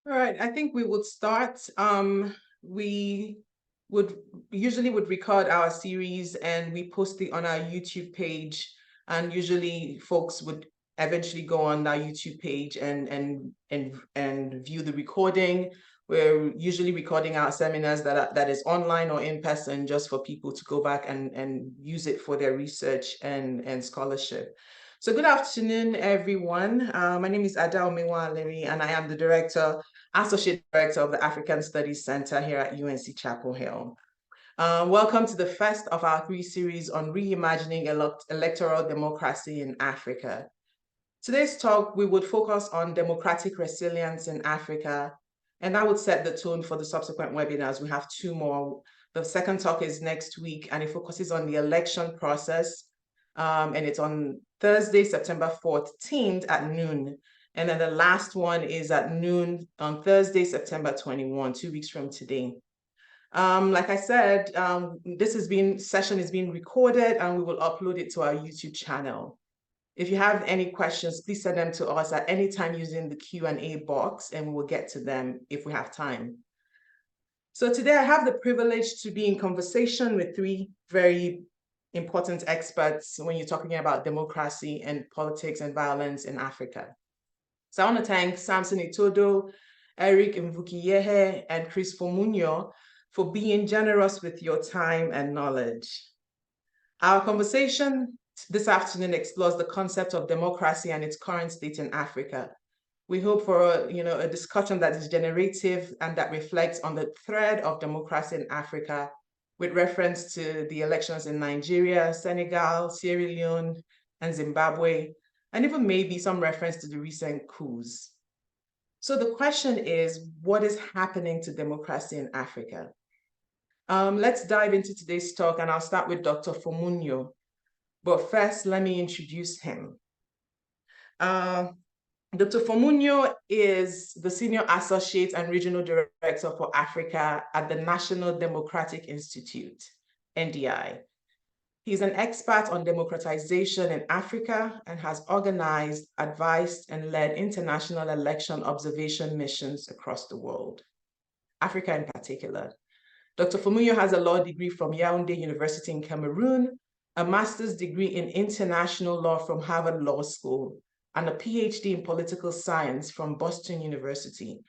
All right, I think we would start. We would usually would record our series and we post it on our YouTube page. And usually folks would eventually go on our YouTube page and view the recording. We're usually recording our seminars that is online or in person just for people to go back and use it for their research and scholarship. So good afternoon, everyone. My name is Ada Umenwaliri, and I am the Associate Director of the African Studies Center here at UNC Chapel Hill. Welcome to the first of our three series on reimagining electoral democracy in Africa. Today's talk, we would focus on democratic resilience in Africa, and that would set the tone for the subsequent webinars. We have two more. The second talk is next week, and it focuses on the election process, and it's on Thursday, September 14th at noon. And then the last one is at noon on Thursday, September 21, 2 weeks from today. Like I said, session is being recorded and we will upload it to our YouTube channel. If you have any questions, please send them to us at any time using the Q&A box and we will get to them if we have time. So today I have the privilege to be in conversation with three very important experts when you're talking about democracy and politics and violence in Africa. So I want to thank Samson Itodo, Eric Mvukiyehe, and Chris Fomunyoh for being generous with your time and knowledge. Our conversation this afternoon explores the concept of democracy and its current state in Africa. We hope for a discussion that is generative and that reflects on the thread of democracy in Africa with reference to the elections in Nigeria, Senegal, Sierra Leone, and Zimbabwe, and even maybe some reference to the recent coups. So the question is, what is happening to democracy in Africa? Let's dive into today's talk, and I'll start with Dr. Fomunyoh. But first, let me introduce him. Dr. Fomunyoh is the Senior Associate and Regional Director for Africa at the National Democratic Institute, NDI. He's an expert on democratization in Africa and has organized, advised, and led international election observation missions across the world, Africa in particular. Dr. Fomunyoh has a law degree from Yaoundé University in Cameroon, a master's degree in international law from Harvard Law School, and a PhD in political science from Boston University.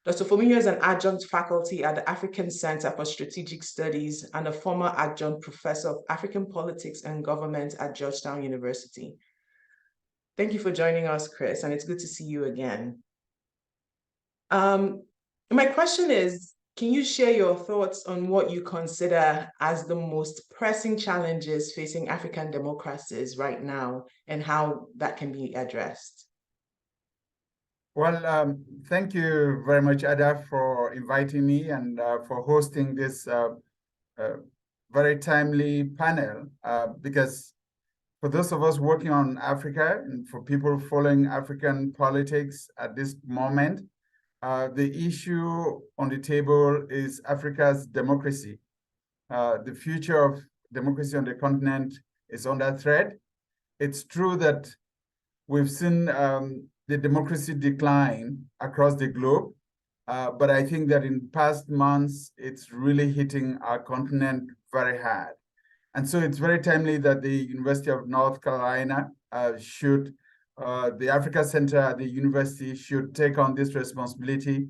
Dr. Fomunyoh is an adjunct faculty at the African Center for Strategic Studies and a former adjunct professor of African politics and government at Georgetown University. Thank you for joining us, Chris, and it's good to see you again. My question is, can you share your thoughts on what you consider as the most pressing challenges facing African democracies right now and how that can be addressed? Well, thank you very much, Ada, for inviting me and for hosting this very timely panel, because for those of us working on Africa and for people following African politics at this moment, the issue on the table is Africa's democracy. The future of democracy on the continent is under threat. It's true that we've seen the democracy decline across the globe, but I think that in past months, it's really hitting our continent very hard. And so it's very timely that the University of North Carolina the Africa Center at the university should take on this responsibility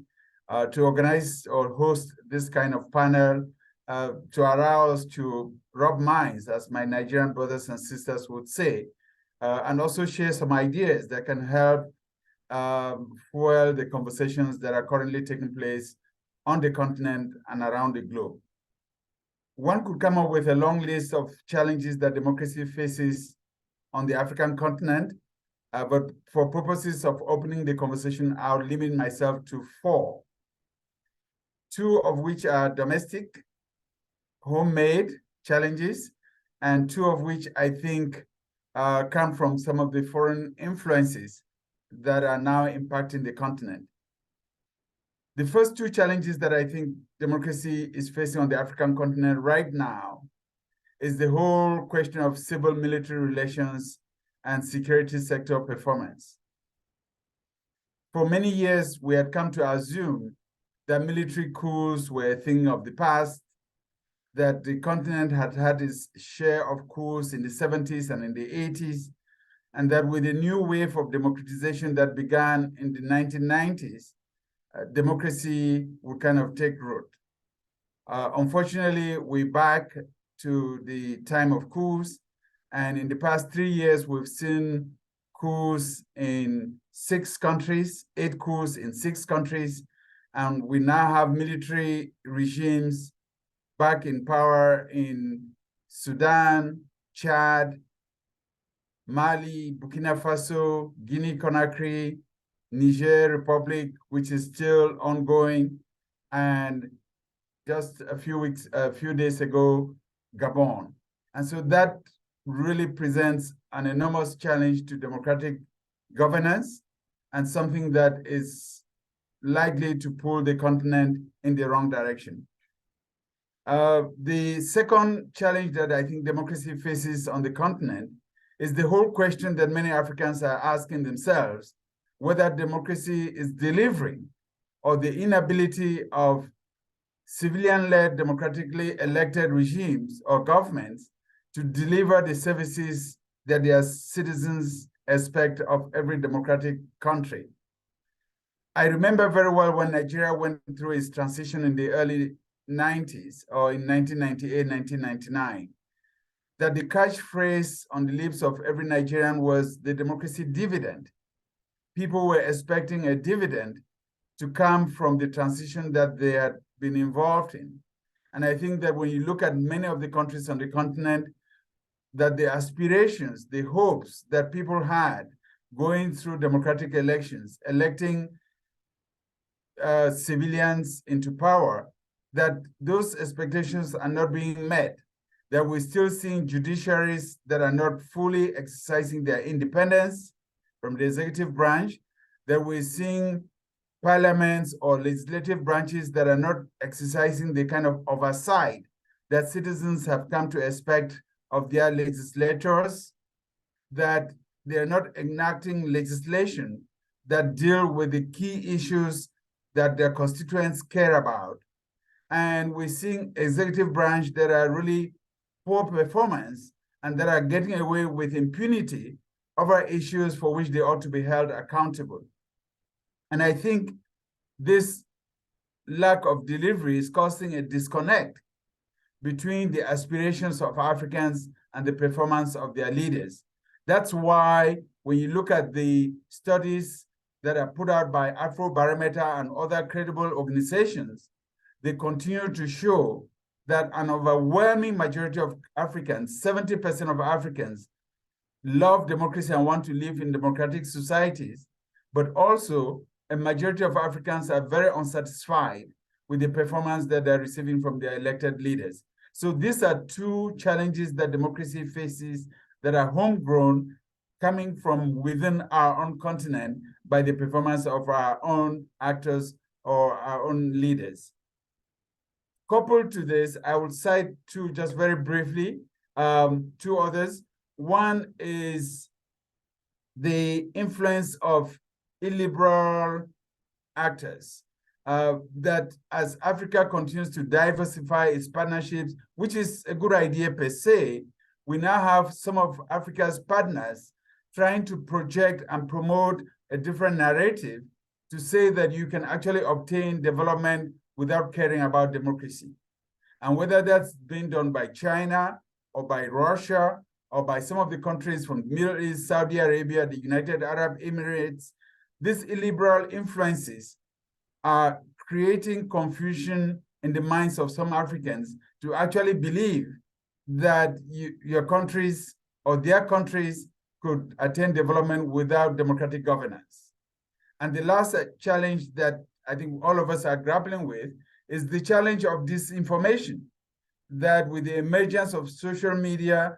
to organize or host this kind of panel to allow us to rub minds, as my Nigerian brothers and sisters would say, and also share some ideas that can help fuel the conversations that are currently taking place on the continent and around the globe. One could come up with a long list of challenges that democracy faces on the African continent, but for purposes of opening the conversation, I'll limit myself to 4, 2 of which are domestic, homemade challenges, and 2 of which I think come from some of the foreign influences that are now impacting the continent. The first 2 challenges that I think democracy is facing on the African continent right now is the whole question of civil-military relations and security sector performance. for many years, we had come to assume that military coups were a thing of the past, that the continent had had its share of coups in the 70s and in the 80s, and that with a new wave of democratization that began in the 1990s, democracy would kind of take root. Unfortunately, we're back to the time of coups, and in the past 3 years, we've seen coups in 6 countries, 8 coups in 6 countries, and we now have military regimes back in power in Sudan, Chad, Mali, Burkina Faso, Guinea-Conakry, Niger Republic, which is still ongoing, and just a few days ago, Gabon. And so that really presents an enormous challenge to democratic governance and something that is likely to pull the continent in the wrong direction. The second challenge that I think democracy faces on the continent is the whole question that many Africans are asking themselves, whether democracy is delivering or the inability of civilian-led, democratically elected regimes or governments to deliver the services that their citizens expect of every democratic country. I remember very well when Nigeria went through its transition in the early 90s, or in 1998, 1999, that the catchphrase on the lips of every Nigerian was the democracy dividend. People were expecting a dividend to come from the transition that they had been involved in. And I think that when you look at many of the countries on the continent, that the aspirations, the hopes that people had going through democratic elections, electing civilians into power, that those expectations are not being met, that we're still seeing judiciaries that are not fully exercising their independence from the executive branch, that we're seeing parliaments or legislative branches that are not exercising the kind of oversight that citizens have come to expect of their legislators, that they are not enacting legislation that deal with the key issues that their constituents care about. And we're seeing executive branch that are really poor performance and that are getting away with impunity over issues for which they ought to be held accountable. And I think this lack of delivery is causing a disconnect between the aspirations of Africans and the performance of their leaders. That's why when you look at the studies that are put out by Afrobarometer and other credible organizations, they continue to show that an overwhelming majority of Africans, 70% of Africans, love democracy and want to live in democratic societies, but also a majority of Africans are very unsatisfied with the performance that they're receiving from their elected leaders. So these are two challenges that democracy faces that are homegrown, coming from within our own continent by the performance of our own actors or our own leaders. Coupled to this, I will cite two just very briefly, two others. One is the influence of illiberal actors, that as Africa continues to diversify its partnerships, which is a good idea per se, we now have some of Africa's partners trying to project and promote a different narrative to say that you can actually obtain development without caring about democracy. And whether that's being done by China or by Russia or by some of the countries from the Middle East, Saudi Arabia, the United Arab Emirates, these illiberal influences are creating confusion in the minds of some Africans to actually believe that your countries or their countries could attain development without democratic governance. And the last challenge that I think all of us are grappling with is the challenge of disinformation, that with the emergence of social media,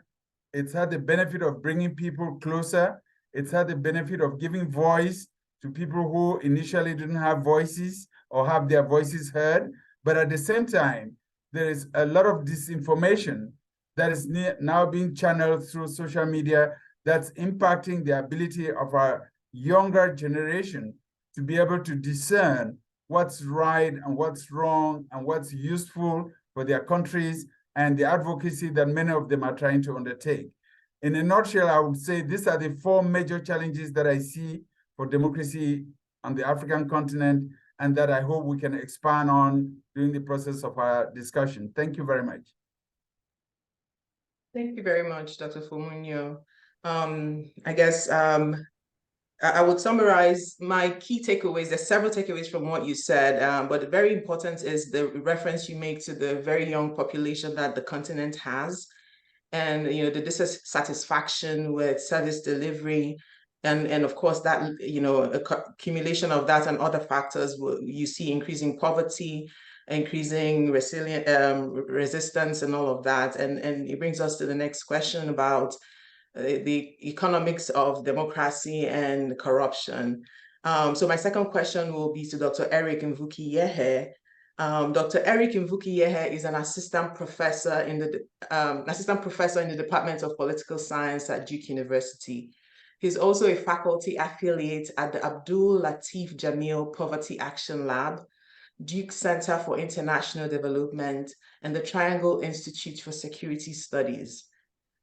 it's had the benefit of bringing people closer. It's had the benefit of giving voice to people who initially didn't have voices or have their voices heard. But at the same time, there is a lot of disinformation that is now being channeled through social media that's impacting the ability of our younger generation to be able to discern what's right and what's wrong and what's useful for their countries and the advocacy that many of them are trying to undertake. In a nutshell, I would say these are the four major challenges that I see for democracy on the African continent, and that I hope we can expand on during the process of our discussion. Thank you very much. Thank you very much, Dr. Fomunyoh. I guess I would summarize my key takeaways. There's several takeaways from what you said, but very important is the reference you make to the very young population that the continent has, and the dissatisfaction with service delivery, and of course that accumulation of that and other factors, you see increasing poverty, increasing resistance, and all of that, and it brings us to the next question about the economics of democracy and corruption. So my second question will be to Dr. Eric Mvukiyehe. Dr. Eric Mvukiyehe is an assistant professor in the Department of Political Science at Duke University. He's also a faculty affiliate at the Abdul Latif Jamil Poverty Action Lab, Duke Center for International Development, and the Triangle Institute for Security Studies.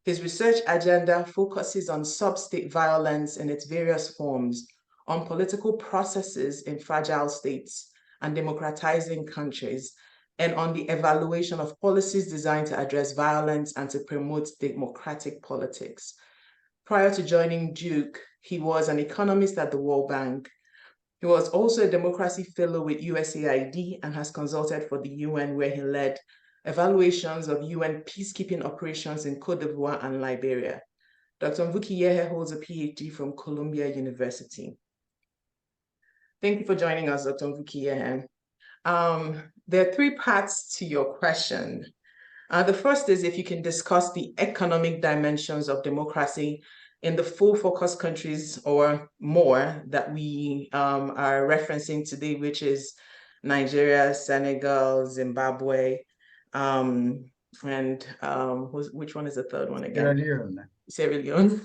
His research agenda focuses on sub-state violence in its various forms, on political processes in fragile states and democratizing countries, and on the evaluation of policies designed to address violence and to promote democratic politics. Prior to joining Duke, he was an economist at the World Bank. He was also a democracy fellow with USAID and has consulted for the UN, where he led evaluations of UN peacekeeping operations in Cote d'Ivoire and Liberia. Dr. Mvukiyehe holds a PhD from Columbia University. Thank you for joining us, Dr. Mvukiyehe. There are three parts to your question. The first is if you can discuss the economic dimensions of democracy in the 4 focus countries or more that we are referencing today, which is Nigeria, Senegal, Zimbabwe, and which one is the third one again? Sierra Leone. Sierra Leone.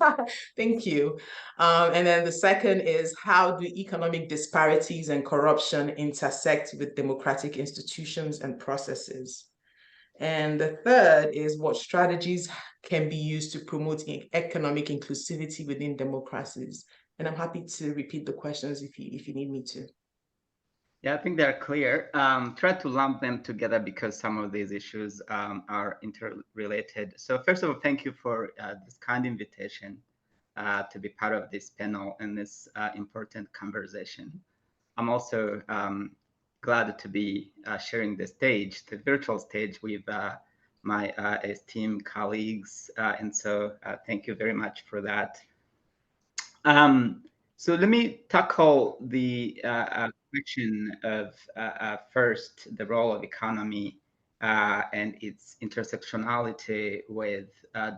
Thank you. And then the second is, how do economic disparities and corruption intersect with democratic institutions and processes? And the third is, what strategies can be used to promote economic inclusivity within democracies? And I'm happy to repeat the questions if you need me to. Yeah, I think they're clear. Try to lump them together because some of these issues are interrelated. So first of all, thank you for this kind invitation to be part of this panel and this important conversation. I'm also glad to be sharing the stage, the virtual stage, with my esteemed colleagues. And so thank you very much for that. So let me tackle the question of first, the role of economy and its intersectionality with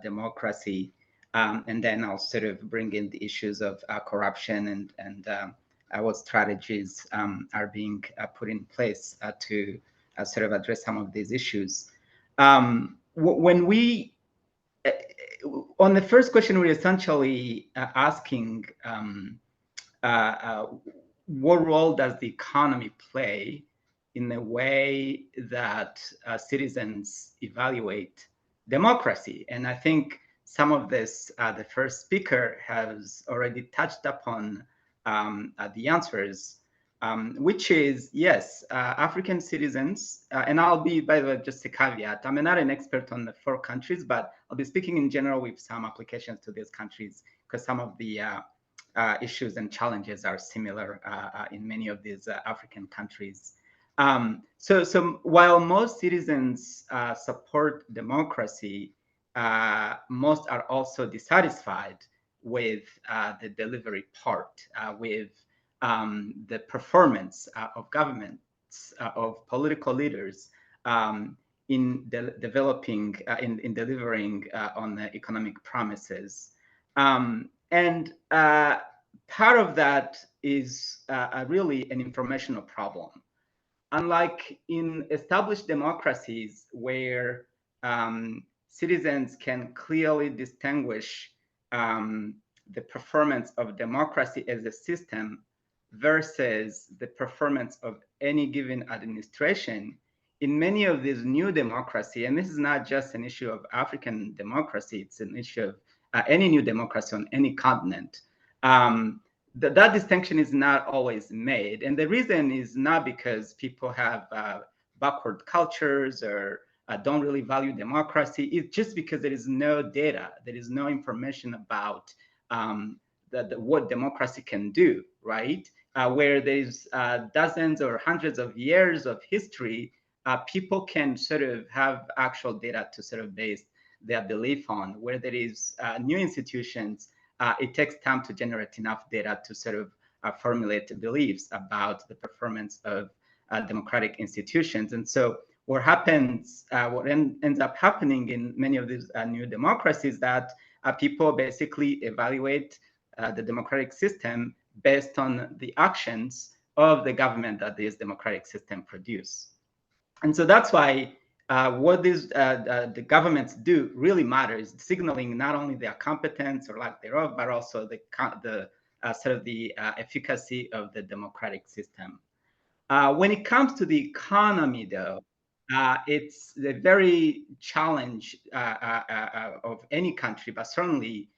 democracy. And then I'll sort of bring in the issues of corruption and what strategies are being put in place to sort of address some of these issues. When we on the first question, we're essentially asking what role does the economy play in the way that citizens evaluate democracy? And I think some of this, the first speaker has already touched upon the answers, which is yes, African citizens, and I'll be, by the way, just a caveat, I'm not an expert on the 4 countries, but I'll be speaking in general with some applications to these countries because some of the issues and challenges are similar in many of these African countries. So while most citizens support democracy, most are also dissatisfied with the delivery part, with the performance of governments, of political leaders in developing, in delivering on the economic promises. And part of that is really an informational problem. Unlike in established democracies where citizens can clearly distinguish the performance of democracy as a system versus the performance of any given administration, in many of these new democracy, and this is not just an issue of African democracy, it's an issue of any new democracy on any continent, that distinction is not always made. And the reason is not because people have backward cultures or don't really value democracy. It's just because there is no data, there is no information about what democracy can do, right? Where there's dozens or hundreds of years of history, people can sort of have actual data to sort of base their belief on. Where there is new institutions, it takes time to generate enough data to sort of formulate beliefs about the performance of democratic institutions. And so what happens, what ends up happening in many of these new democracies, that people basically evaluate the democratic system based on the actions of the government that this democratic system produce. And so that's why what these the governments do really matters, signaling not only their competence or lack thereof, but also the sort of the efficacy of the democratic system. When it comes to the economy, though, it's the very challenge of any country, but certainly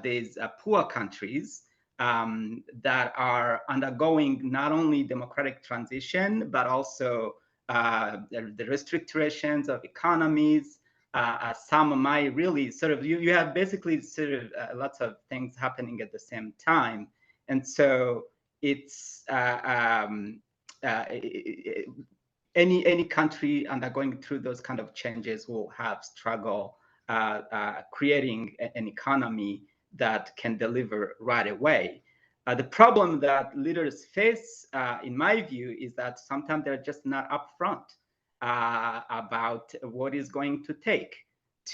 there's poor countries that are undergoing not only democratic transition, but also the restrictions of economies. Some might really sort of, you have basically sort of lots of things happening at the same time. And so it's any country undergoing through those kind of changes will have struggle creating an economy that can deliver right away. The problem that leaders face, in my view, is that sometimes they're just not upfront about what is going to take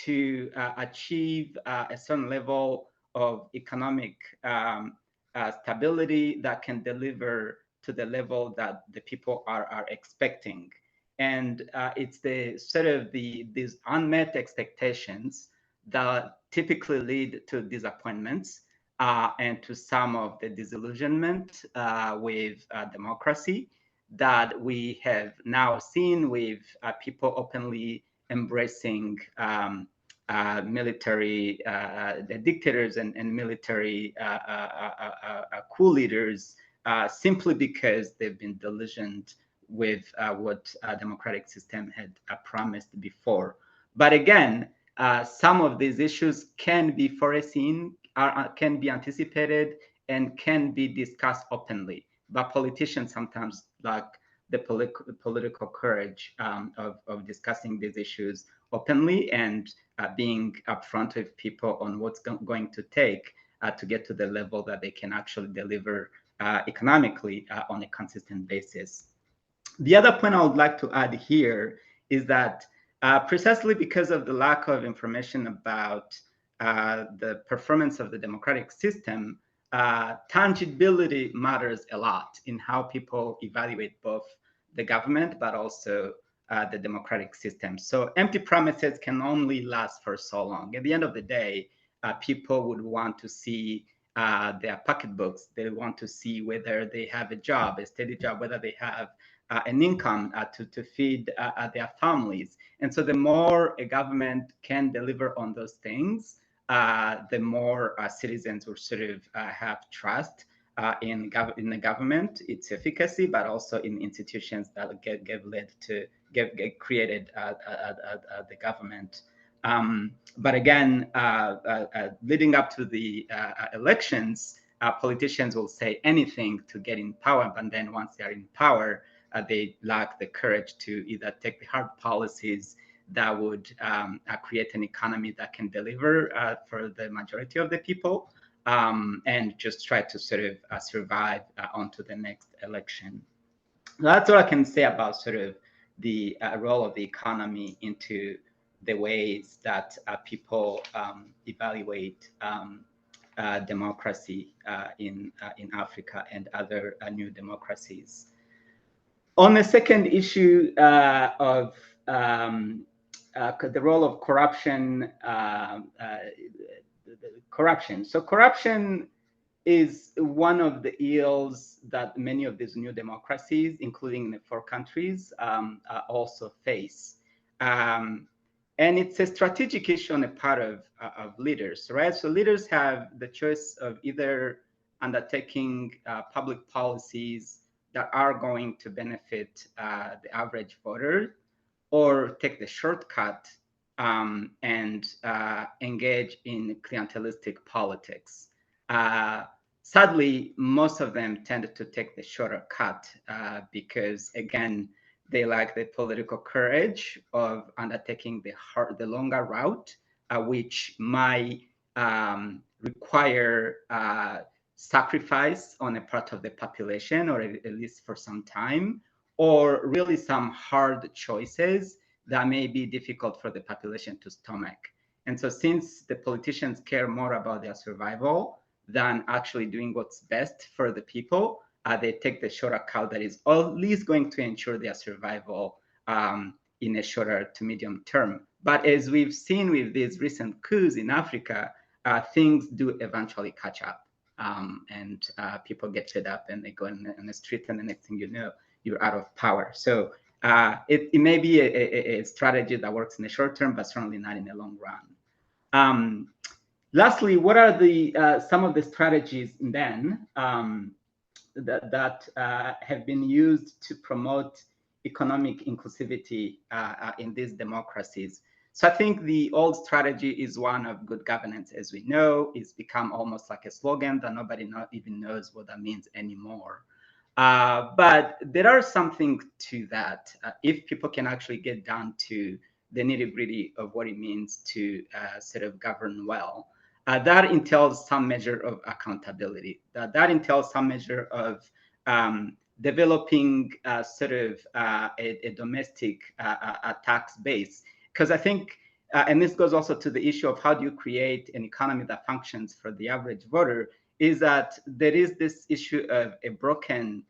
to achieve a certain level of economic stability that can deliver to the level that the people are expecting. And it's the sort of these unmet expectations that typically lead to disappointments and to some of the disillusionment with democracy that we have now seen, with people openly embracing military dictators and military coup leaders simply because they've been disillusioned with what a democratic system had promised before. But again, some of these issues can be foreseen, can be anticipated, and can be discussed openly. But politicians sometimes lack the political courage of discussing these issues openly and being upfront with people on what's going to take to get to the level that they can actually deliver economically on a consistent basis. The other point I would like to add here is that precisely because of the lack of information about the performance of the democratic system, tangibility matters a lot in how people evaluate both the government, but also the democratic system. So empty promises can only last for so long. At the end of the day, people would want to see their pocketbooks. They want to see whether they have a job, a steady job, whether they have an income to feed their families. And so the more a government can deliver on those things, the more citizens will sort of have trust in the government, its efficacy, but also in institutions that get created the government. But again, leading up to the elections, politicians will say anything to get in power, but then once they are in power, they lack the courage to either take the hard policies that would create an economy that can deliver for the majority of the people, and just try to sort of survive onto the next election. That's all I can say about sort of the role of the economy into the ways that people evaluate democracy in Africa and other new democracies. On the second issue of the role of corruption, corruption. So corruption is one of the ills that many of these new democracies, including the 4 countries, also face. And it's a strategic issue on the part of leaders, right? So leaders have the choice of either undertaking public policies that are going to benefit the average voter, or take the shortcut and engage in clientelistic politics. Sadly, most of them tend to take the shorter cut because, again, they lack the political courage of undertaking the longer route, which might require sacrifice on a part of the population, or at least for some time, or really some hard choices that may be difficult for the population to stomach. And so since the politicians care more about their survival than actually doing what's best for the people, they take the shorter cut that is at least going to ensure their survival in a shorter to medium term. But as we've seen with these recent coups in Africa, things do eventually catch up, and people get fed up and they go on the street, and the next thing you know, you're out of power. So it may be a strategy that works in the short term, but certainly not in the long run. Lastly, what are the some of the strategies then that have been used to promote economic inclusivity in these democracies? So I think the old strategy is one of good governance. As we know, it's become almost like a slogan that nobody even knows what that means anymore. But there are something to that if people can actually get down to the nitty-gritty of what it means to sort of govern well. That entails some measure of accountability. That entails some measure of developing sort of a domestic tax base. Because I think, and this goes also to the issue of how do you create an economy that functions for the average voter, is that there is this issue of a broken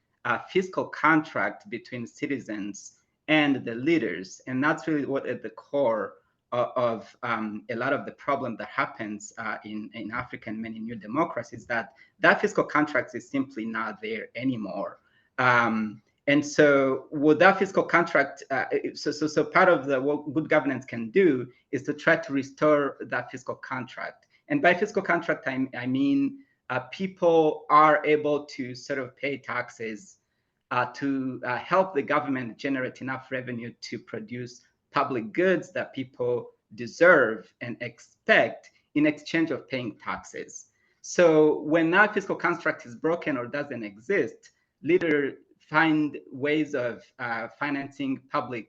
fiscal contract between citizens and the leaders. And that's really what at the core of a lot of the problem that happens in Africa and many new democracies, that fiscal contract is simply not there anymore. And so what that fiscal contract, so part of what good governance can do is to try to restore that fiscal contract. And by fiscal contract, I mean people are able to sort of pay taxes to help the government generate enough revenue to produce public goods that people deserve and expect in exchange of paying taxes. So when that fiscal construct is broken or doesn't exist, leaders find ways of financing public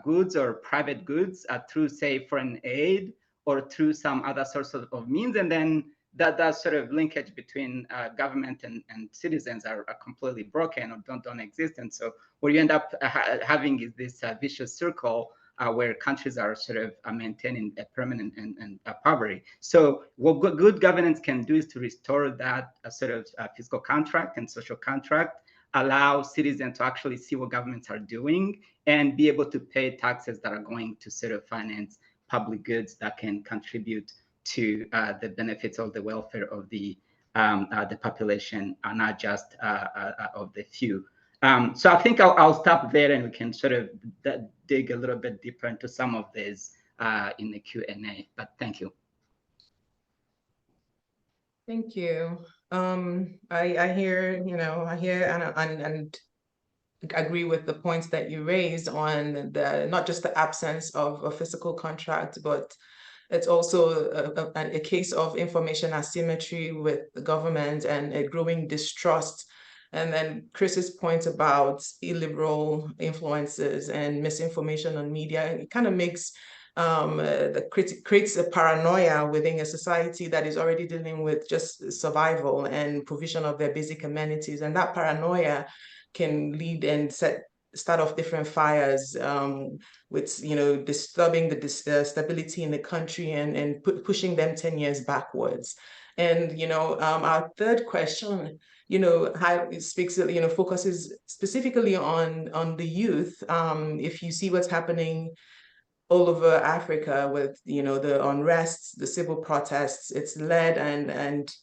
goods or private goods through, say, foreign aid or through some other source of means. And then that sort of linkage between government and citizens are completely broken or don't exist. And so what you end up having is this vicious circle where countries are sort of maintaining a permanent and poverty. So what good governance can do is to restore that sort of fiscal contract and social contract, allow citizens to actually see what governments are doing and be able to pay taxes that are going to sort of finance public goods that can contribute to the benefits of the welfare of the population, not just of the few. So I think I'll stop there, and we can sort of dig a little bit deeper into some of this in the Q&A. But thank you. Thank you. I hear, and agree with the points that you raised on the not just the absence of a physical contract, but it's also a case of information asymmetry with the government and a growing distrust. And then Chris's point about illiberal influences and misinformation on media, it kind of makes creates a paranoia within a society that is already dealing with just survival and provision of their basic amenities. And that paranoia can lead and start off different fires with, disturbing the stability in the country and pushing them 10 years backwards. And, our third question, how it speaks, focuses specifically on the youth. If you see what's happening all over Africa with, the unrest, the civil protests, it's led and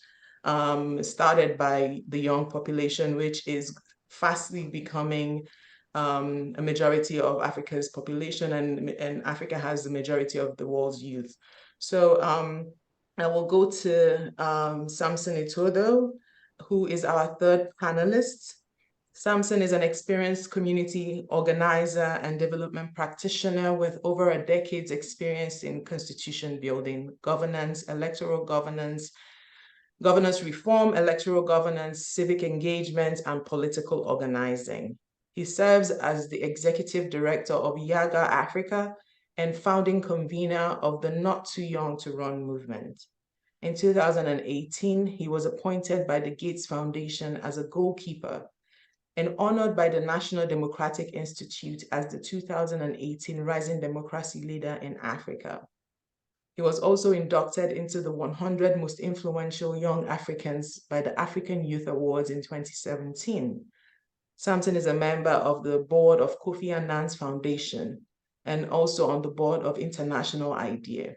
started by the young population, which is fastly becoming a majority of Africa's population, and Africa has the majority of the world's youth. So I will go to Samson Itodo, who is our third panelist. Samson is an experienced community organizer and development practitioner with over a decade's experience in constitution building, governance, electoral governance, governance reform, electoral governance, civic engagement, and political organizing. He serves as the executive director of YIAGA Africa and founding convener of the Not Too Young to Run movement. In 2018, he was appointed by the Gates Foundation as a goalkeeper and honored by the National Democratic Institute as the 2018 Rising Democracy Leader in Africa. He was also inducted into the 100 Most Influential Young Africans by the African Youth Awards in 2017. Samson is a member of the board of Kofi Annan's Foundation and also on the board of International IDEA.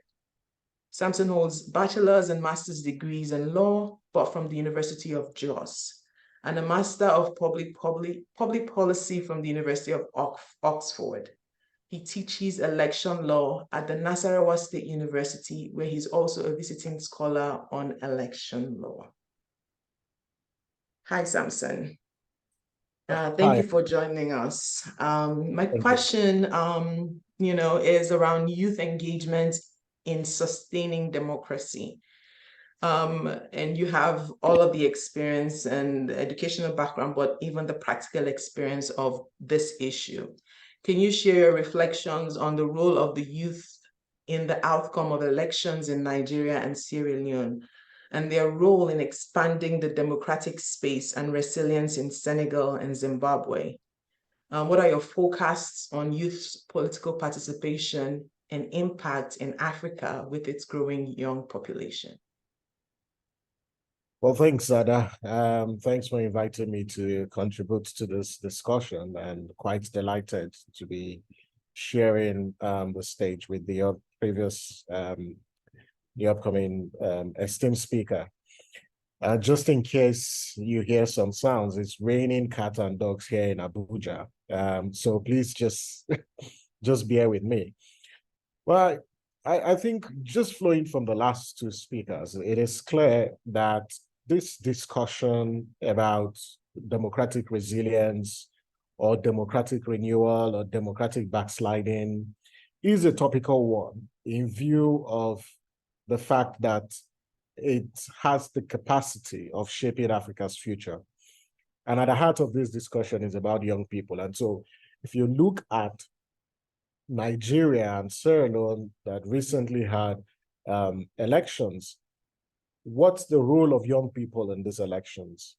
Samson holds bachelor's and master's degrees in law, but from the University of Jos, and a Master of Public Policy from the University of Oxford. He teaches election law at the Nasarawa State University, where he's also a visiting scholar on election law. Hi, Samson. Thank you for joining us. My question, is around youth engagement in sustaining democracy. And you have all of the experience and the educational background, but even the practical experience of this issue. Can you share your reflections on the role of the youth in the outcome of elections in Nigeria and Sierra Leone, and their role in expanding the democratic space and resilience in Senegal and Zimbabwe? What are your forecasts on youth's political participation and impact in Africa with its growing young population? Well, thanks, Ada. Thanks for inviting me to contribute to this discussion, and quite delighted to be sharing the stage with the upcoming esteemed speaker. Just in case you hear some sounds, it's raining cat and dogs here in Abuja. So please just bear with me. Well, I think just flowing from the last two speakers, it is clear that this discussion about democratic resilience or democratic renewal or democratic backsliding is a topical one in view of the fact that it has the capacity of shaping Africa's future. And at the heart of this discussion is about young people. And so if you look at Nigeria and Sierra Leone that recently had elections, what's the role of young people in these elections?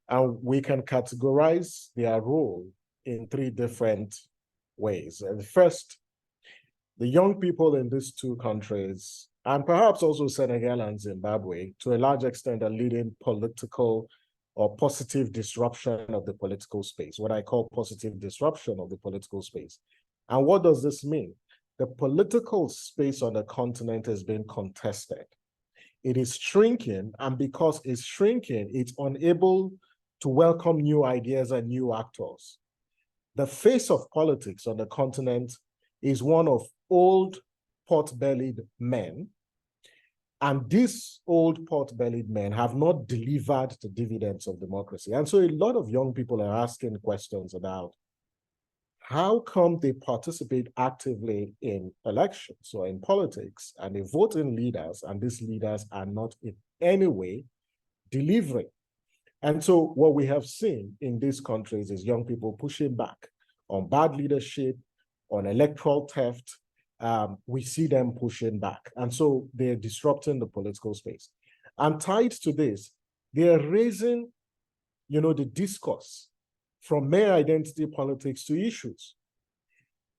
And we can categorize their role in three different ways. And first, the young people in these two countries, and perhaps also Senegal and Zimbabwe, to a large extent, are leading political or positive disruption of the political space, what I call positive disruption of the political space. And what does this mean? The political space on the continent has been contested. It is shrinking, and because it's shrinking, it's unable to welcome new ideas and new actors. The face of politics on the continent is one of old, pot-bellied men, and these old pot-bellied men have not delivered the dividends of democracy. And so a lot of young people are asking questions about how come they participate actively in elections or in politics, and they vote in leaders, and these leaders are not in any way delivering. And so what we have seen in these countries is young people pushing back on bad leadership, on electoral theft. We see them pushing back. And so they're disrupting the political space. And tied to this, they're raising, the discourse from mere identity politics to issues.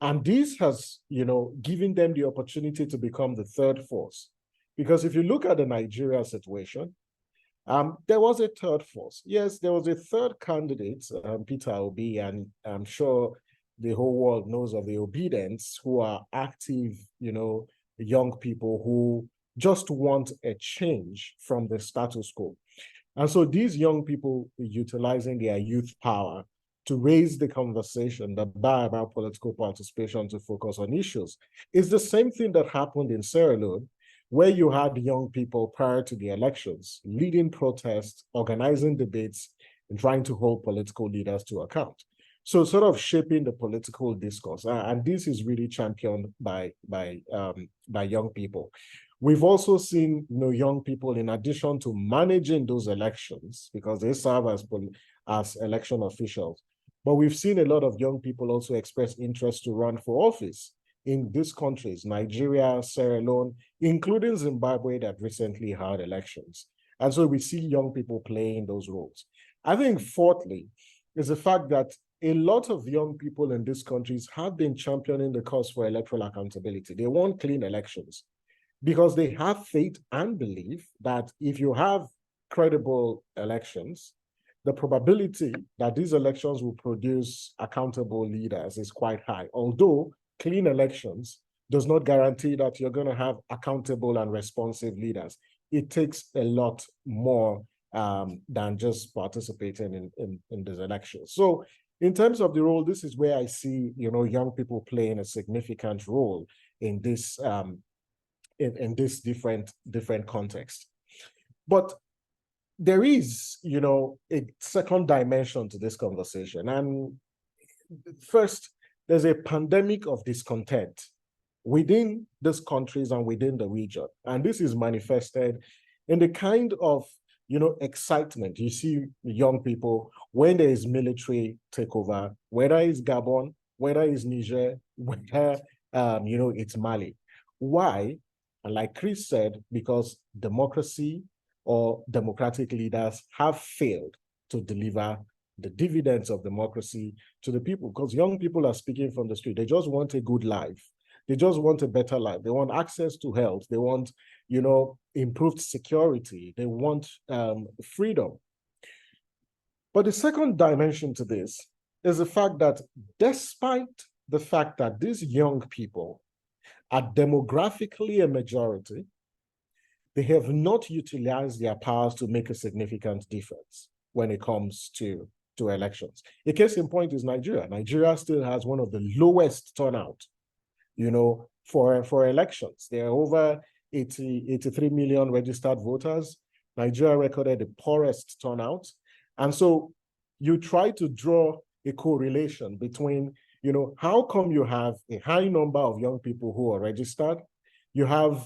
And this has, given them the opportunity to become the third force. Because if you look at the Nigeria situation, there was a third force. Yes, there was a third candidate, Peter Obi, and I'm sure the whole world knows of the Obedients, who are active, young people who just want a change from the status quo. And so these young people utilizing their youth power to raise the conversation, the bar about political participation to focus on issues. It's the same thing that happened in Sierra Leone, where you had young people prior to the elections leading protests, organizing debates, and trying to hold political leaders to account. So sort of shaping the political discourse. And this is really championed by young people. We've also seen young people, in addition to managing those elections, because they serve as election officials, but we've seen a lot of young people also express interest to run for office in these countries, Nigeria, Sierra Leone, including Zimbabwe that recently had elections. And so we see young people playing those roles. I think fourthly is the fact that a lot of young people in these countries have been championing the cause for electoral accountability. They want clean elections because they have faith and belief that if you have credible elections, the probability that these elections will produce accountable leaders is quite high. Although clean elections does not guarantee that you're going to have accountable and responsive leaders. It takes a lot more than just participating in these elections. So in terms of the role, this is where I see, young people playing a significant role in this in this different context. But there is, a second dimension to this conversation. And first, there's a pandemic of discontent within these countries and within the region. And this is manifested in the kind of, excitement you see young people when there is military takeover, whether it's Gabon, whether it's Niger, whether, it's Mali. Why? And like Chris said, because democracy or democratic leaders have failed to deliver the dividends of democracy to the people, because young people are speaking from the street. They just want a good life. They just want a better life. They want access to health. They want, improved security. They want freedom. But the second dimension to this is the fact that despite the fact that these young people are demographically a majority, they have not utilized their powers to make a significant difference when it comes to elections. A case in point is Nigeria. Nigeria still has one of the lowest turnout, for elections. There are over 83 million registered voters. Nigeria recorded the poorest turnout. And so you try to draw a correlation between, how come you have a high number of young people who are registered? You have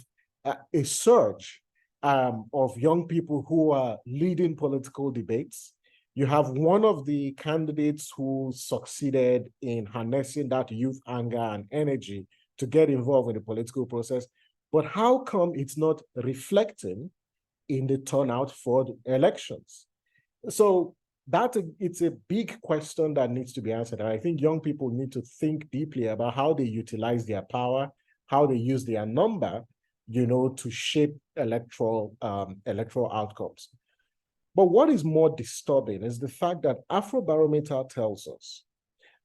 a surge of young people who are leading political debates. You have one of the candidates who succeeded in harnessing that youth anger and energy to get involved in the political process. But how come it's not reflecting in the turnout for the elections? So it's a big question that needs to be answered. And I think young people need to think deeply about how they utilize their power, how they use their number, to shape electoral outcomes. But what is more disturbing is the fact that Afrobarometer tells us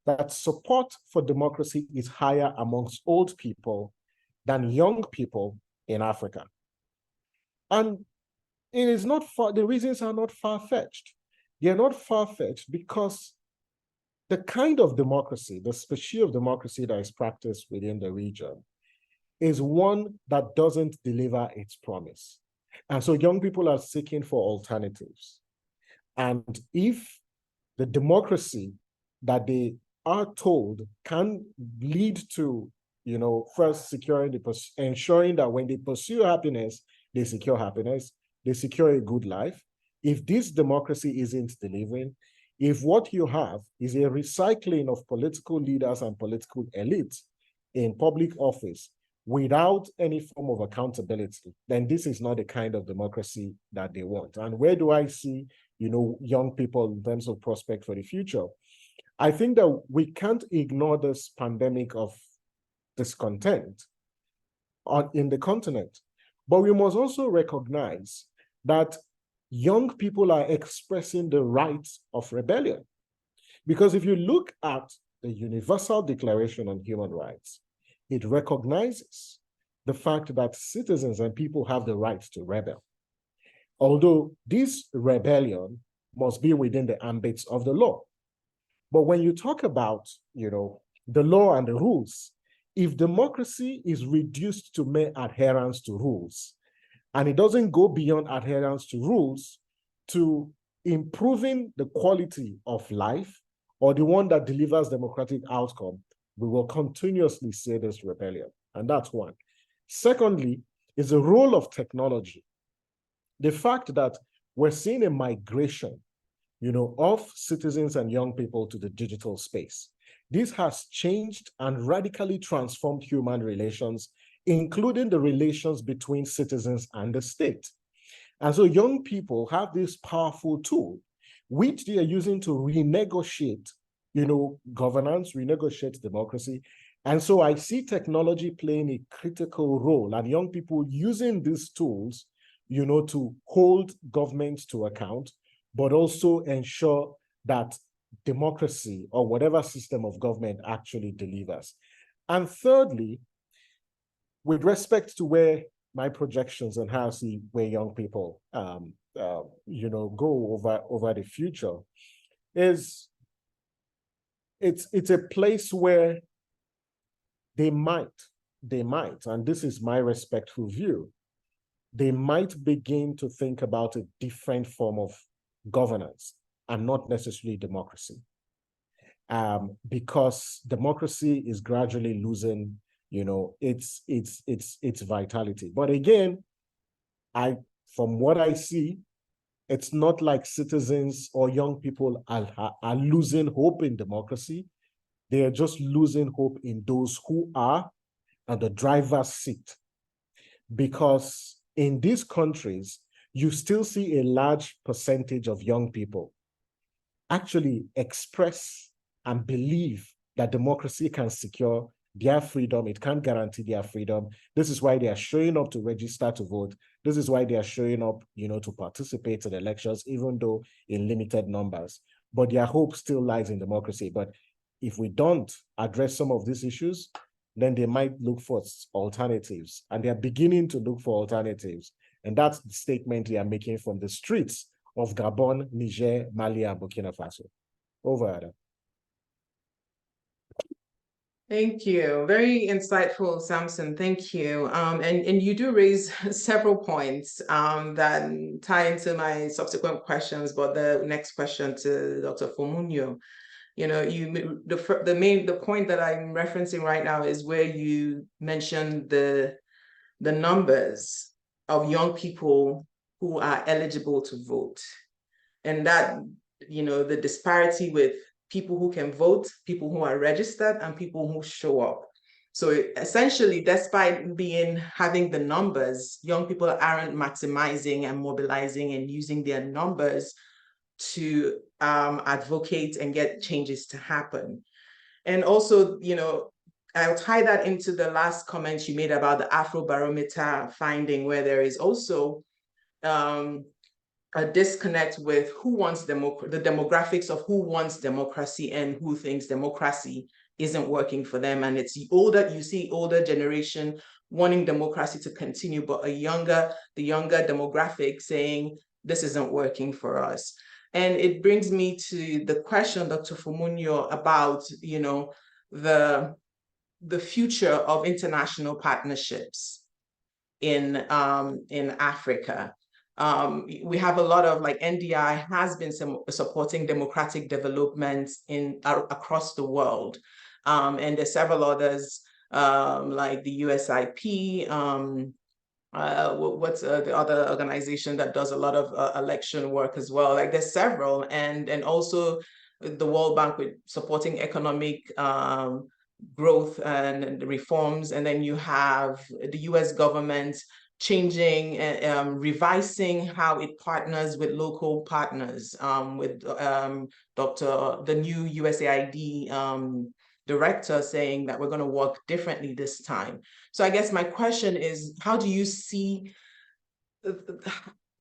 that support for democracy is higher amongst old people than young people in Africa. And it is not the reasons are not far-fetched. They're not far-fetched because the kind of democracy, the species of democracy that is practiced within the region is one that doesn't deliver its promise. And so young people are seeking for alternatives. And if the democracy that they are told can lead to, first ensuring that when they pursue happiness, they secure happiness, they secure a good life. If this democracy isn't delivering, if what you have is a recycling of political leaders and political elites in public office without any form of accountability, then this is not the kind of democracy that they want. And where do I see, young people in terms of prospect for the future? I think that we can't ignore this pandemic of discontent in the continent, but we must also recognize that young people are expressing the rights of rebellion. Because if you look at the Universal Declaration on Human Rights, it recognizes the fact that citizens and people have the right to rebel. although this rebellion must be within the ambits of the law. But when you talk about, the law and the rules, if democracy is reduced to mere adherence to rules, and it doesn't go beyond adherence to rules to improving the quality of life or the one that delivers democratic outcome, we will continuously see this rebellion. And that's one. Secondly, is the role of technology. The fact that we're seeing a migration, of citizens and young people to the digital space. This has changed and radically transformed human relations, including the relations between citizens and the state. And so young people have this powerful tool, which they are using to renegotiate, governance, renegotiate democracy. And so I see technology playing a critical role and young people using these tools, to hold governments to account, but also ensure that democracy or whatever system of government actually delivers. And thirdly, with respect to where my projections and how I see where young people, go over the future, is it's a place where they might, and this is my respectful view, they might begin to think about a different form of governance and not necessarily democracy, because democracy is gradually losing, its vitality. But again, from what I see, it's not like citizens or young people are losing hope in democracy. They are just losing hope in those who are at the driver's seat, because in these countries, you still see a large percentage of young people actually express and believe that democracy can secure their freedom. It can't guarantee their freedom. This is why they are showing up to register to vote. This is why they are showing up, to participate in elections, even though in limited numbers. But their hope still lies in democracy. But if we don't address some of these issues, then they might look for alternatives. And they are beginning to look for alternatives. And that's the statement they are making from the streets of Gabon, Niger, Mali, and Burkina Faso. Over, Ada. Thank you. Very insightful, Samson. Thank you. And you do raise several points that tie into my subsequent questions, but the next question to Dr. Fomunyoh. The point that I'm referencing right now is where you mentioned the numbers of young people who are eligible to vote, and that the disparity with people who can vote, people who are registered, and people who show up. So essentially, despite having the numbers, young people aren't maximizing and mobilizing and using their numbers to advocate and get changes to happen. And also, I'll tie that into the last comment you made about the Afrobarometer finding, where there is also a disconnect with who wants the demographics of who wants democracy and who thinks democracy isn't working for them. And it's you see older generation wanting democracy to continue, but the younger demographic saying this isn't working for us. And it brings me to the question, Dr. Fomunyoh, about the future of international partnerships in Africa. We have a lot of, NDI has been supporting democratic development across the world. And there's several others, like the USIP, what's the other organization that does a lot of election work as well? There's several, and also the World Bank with supporting economic growth and reforms. And then you have the US government changing, revising how it partners with local partners, with the new USAID director saying that we're going to work differently this time. So I guess my question is, how do you see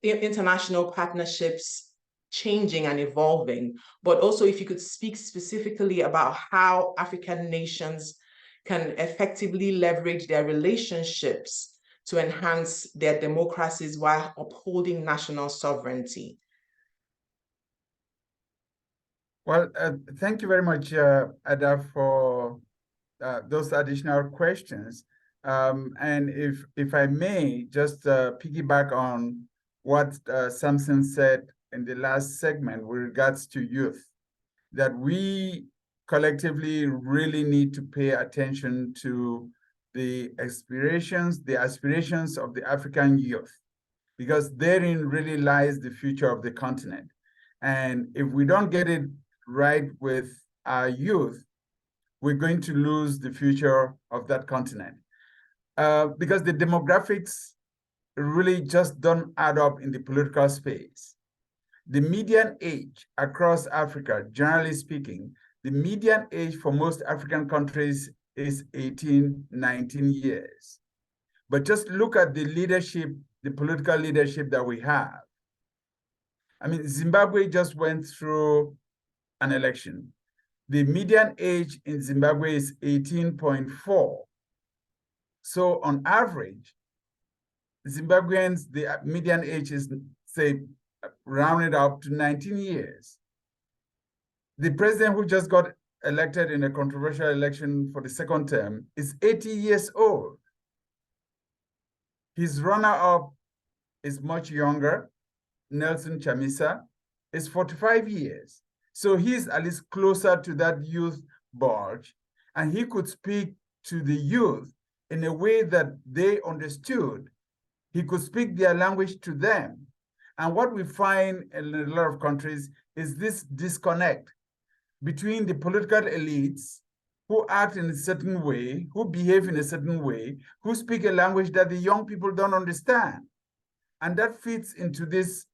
international partnerships changing and evolving? But also, if you could speak specifically about how African nations can effectively leverage their relationships to enhance their democracies while upholding national sovereignty? Well, thank you very much, Ada, for those additional questions. And if I may just piggyback on what Samson said in the last segment with regards to youth, that we collectively really need to pay attention to the aspirations of the African youth, because therein really lies the future of the continent. And if we don't get it right with our youth, we're going to lose the future of that continent. Because the demographics really just don't add up in the political space. The median age across Africa, generally speaking, the median age for most African countries is 18, 19 years. But just look at the leadership, the political leadership that we have. I mean, Zimbabwe just went through an election. The median age in Zimbabwe is 18.4. So on average, Zimbabweans, the median age is, say, rounded up to 19 years. The president who just got elected in a controversial election for the second term is 80 years old. His runner-up is much younger, Nelson Chamisa, is 45 years. So he's at least closer to that youth bulge, and he could speak to the youth in a way that they understood. He could speak their language to them. And what we find in a lot of countries is this disconnect between the political elites who act in a certain way, who behave in a certain way, who speak a language that the young people don't understand. And that fits into this,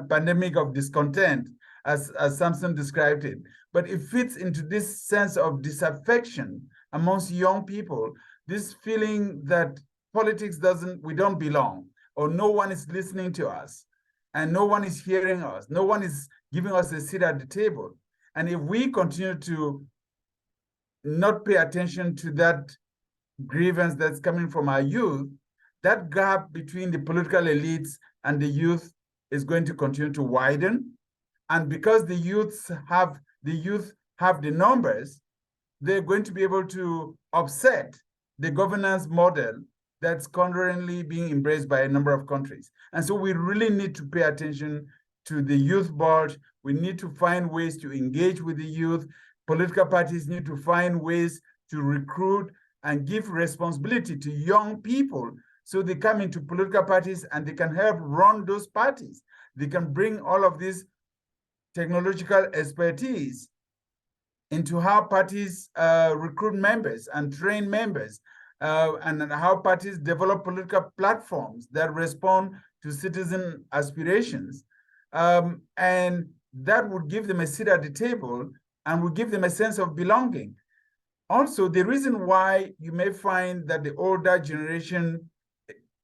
pandemic of discontent, as Samson described it. But it fits into this sense of disaffection amongst young people, this feeling that politics we don't belong, or no one is listening to us, and no one is hearing us, no one is giving us a seat at the table. And if we continue to not pay attention to that grievance that's coming from our youth, that gap between the political elites and the youth is going to continue to widen. And because the youth have the numbers, they're going to be able to upset the governance model that's currently being embraced by a number of countries. And so we really need to pay attention to the youth bulge. We need to find ways to engage with the youth. Political parties need to find ways to recruit and give responsibility to young people so they come into political parties and they can help run those parties. They can bring all of this technological expertise into how parties recruit members and train members, and how parties develop political platforms that respond to citizen aspirations. And that would give them a seat at the table and would give them a sense of belonging. Also, the reason why you may find that the older generation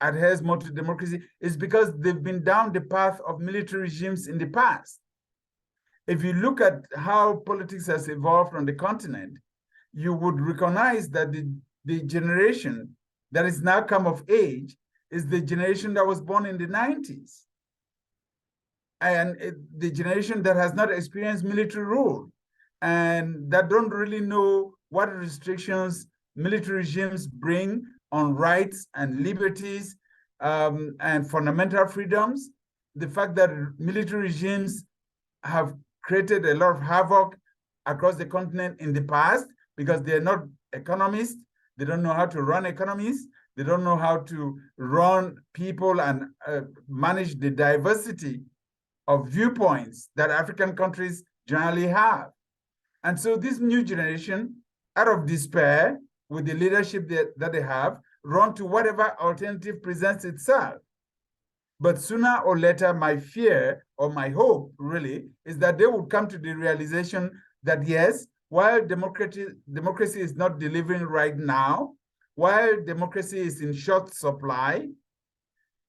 adheres more to democracy is because they've been down the path of military regimes in the past. If you look at how politics has evolved on the continent, you would recognize that the generation that is now come of age is the generation that was born in the 90s. And the generation that has not experienced military rule and that don't really know what restrictions military regimes bring on rights and liberties and fundamental freedoms. The fact that military regimes have created a lot of havoc across the continent in the past because they're not economists. They don't know how to run economies. They don't know how to run people and manage the diversity of viewpoints that African countries generally have. And so this new generation, out of despair with the leadership that they have, run to whatever alternative presents itself. But sooner or later, my fear or my hope really is that they would come to the realization that yes, while democracy is not delivering right now, while democracy is in short supply,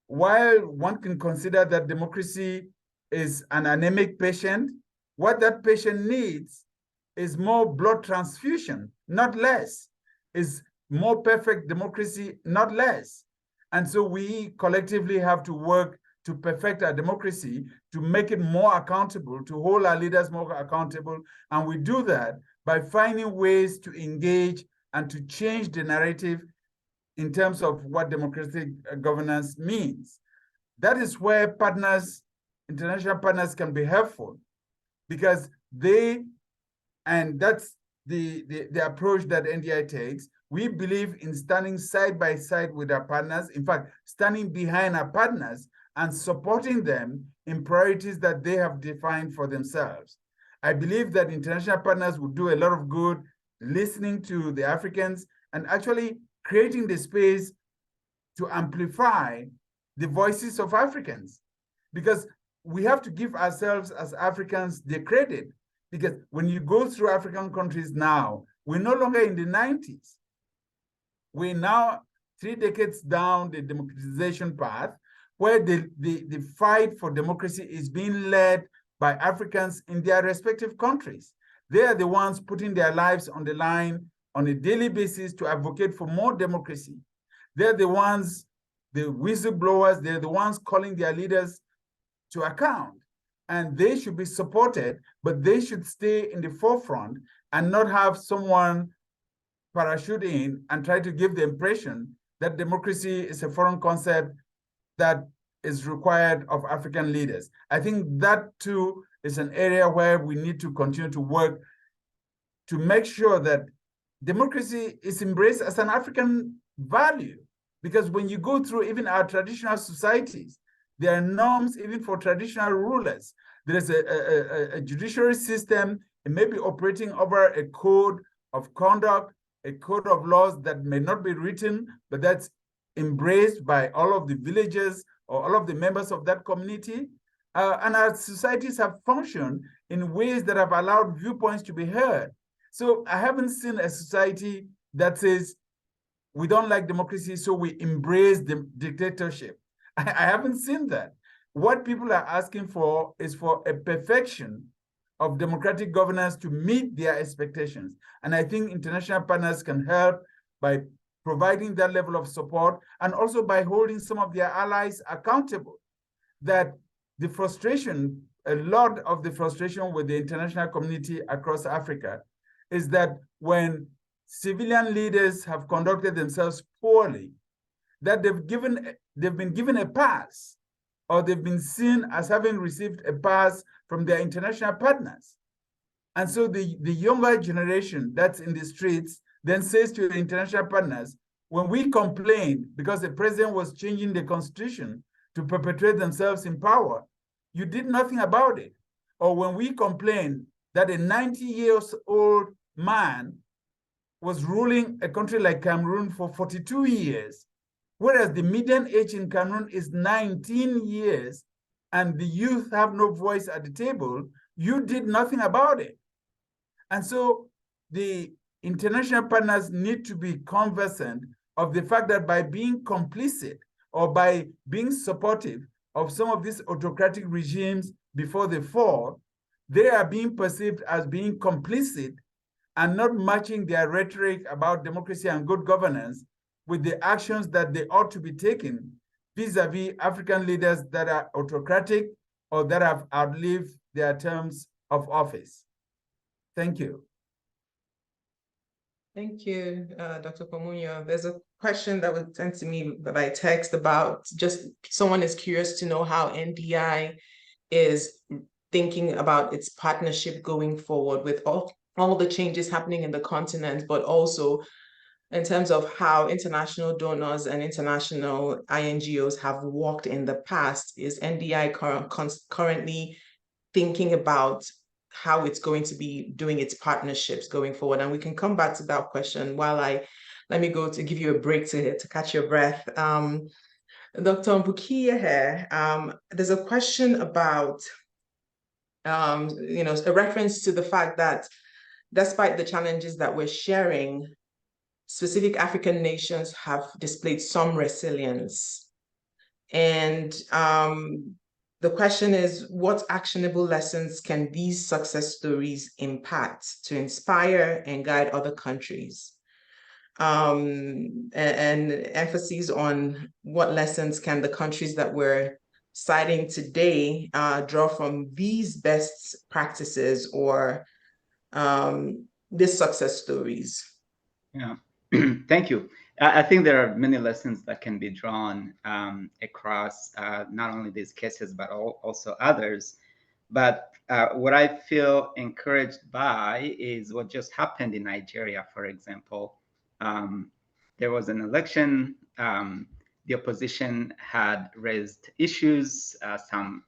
while one can consider that democracy is an anemic patient, what that patient needs is more blood transfusion, not less, is more perfect democracy, not less. And so we collectively have to work to perfect our democracy, to make it more accountable, to hold our leaders more accountable. And we do that by finding ways to engage and to change the narrative in terms of what democratic governance means. That is where partners, international partners, can be helpful, because and that's the approach that NDI takes. We believe in standing side by side with our partners, in fact, standing behind our partners and supporting them in priorities that they have defined for themselves. I believe that international partners would do a lot of good listening to the Africans and actually creating the space to amplify the voices of Africans, because we have to give ourselves as Africans the credit, because when you go through African countries now, we're no longer in the 90s. We're now 3 decades down the democratization path, where the fight for democracy is being led by Africans in their respective countries. They are the ones putting their lives on the line on a daily basis to advocate for more democracy. They're the ones, the whistleblowers, they're the ones calling their leaders to account. And they should be supported, but they should stay in the forefront and not have someone parachute in and try to give the impression that democracy is a foreign concept that is required of African leaders. I think that too is an area where we need to continue to work to make sure that democracy is embraced as an African value. Because when you go through even our traditional societies, there are norms even for traditional rulers. There is a judiciary system, it may be operating over a code of conduct, a code of laws that may not be written, but that's embraced by all of the villagers or all of the members of that community. And our societies have functioned in ways that have allowed viewpoints to be heard. So I haven't seen a society that says, we don't like democracy, so we embrace the dictatorship. I haven't seen that. What people are asking for is for a perfection of democratic governance to meet their expectations. And I think international partners can help by providing that level of support and also by holding some of their allies accountable. That the frustration, a lot of the frustration with the international community across Africa is that when civilian leaders have conducted themselves poorly, that they've been given a pass, or they've been seen as having received a pass from their international partners. And so the younger generation that's in the streets then says to the international partners, when we complained because the president was changing the constitution to perpetuate themselves in power, you did nothing about it. Or when we complained that a 90-year-old man was ruling a country like Cameroon for 42 years, whereas the median age in Cameroon is 19 years, and the youth have no voice at the table, you did nothing about it. And so the international partners need to be conversant of the fact that by being complicit or by being supportive of some of these autocratic regimes before they fall, they are being perceived as being complicit and not matching their rhetoric about democracy and good governance with the actions that they ought to be taking vis-a-vis African leaders that are autocratic or that have outlived their terms of office. Thank you. Thank you, Dr. Fomunyoh. There's a question that was sent to me by text about just someone is curious to know how NDI is thinking about its partnership going forward with all the changes happening in the continent, but also in terms of how international donors and international INGOs have worked in the past. Is NDI currently thinking about how it's going to be doing its partnerships going forward? And we can come back to that question while let me go to give you a break to catch your breath. Dr. Mvukiyehe, there's a question about, a reference to the fact that despite the challenges that we're sharing, specific African nations have displayed some resilience. And the question is, what actionable lessons can these success stories impact to inspire and guide other countries? and emphasis on what lessons can the countries that we're citing today draw from these best practices or these success stories. Yeah, thank you. I think there are many lessons that can be drawn across not only these cases, but also others. But what I feel encouraged by is what just happened in Nigeria, for example. There was an election. The opposition had raised issues, some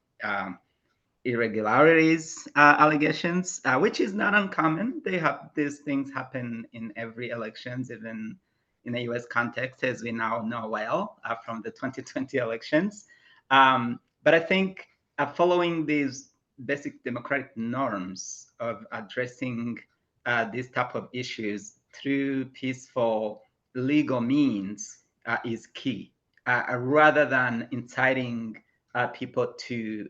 irregularities allegations, which is not uncommon. These things happen in every elections, even in the US context, as we now know well from the 2020 elections. But I think following these basic democratic norms of addressing these type of issues through peaceful legal means is key, rather than inciting people to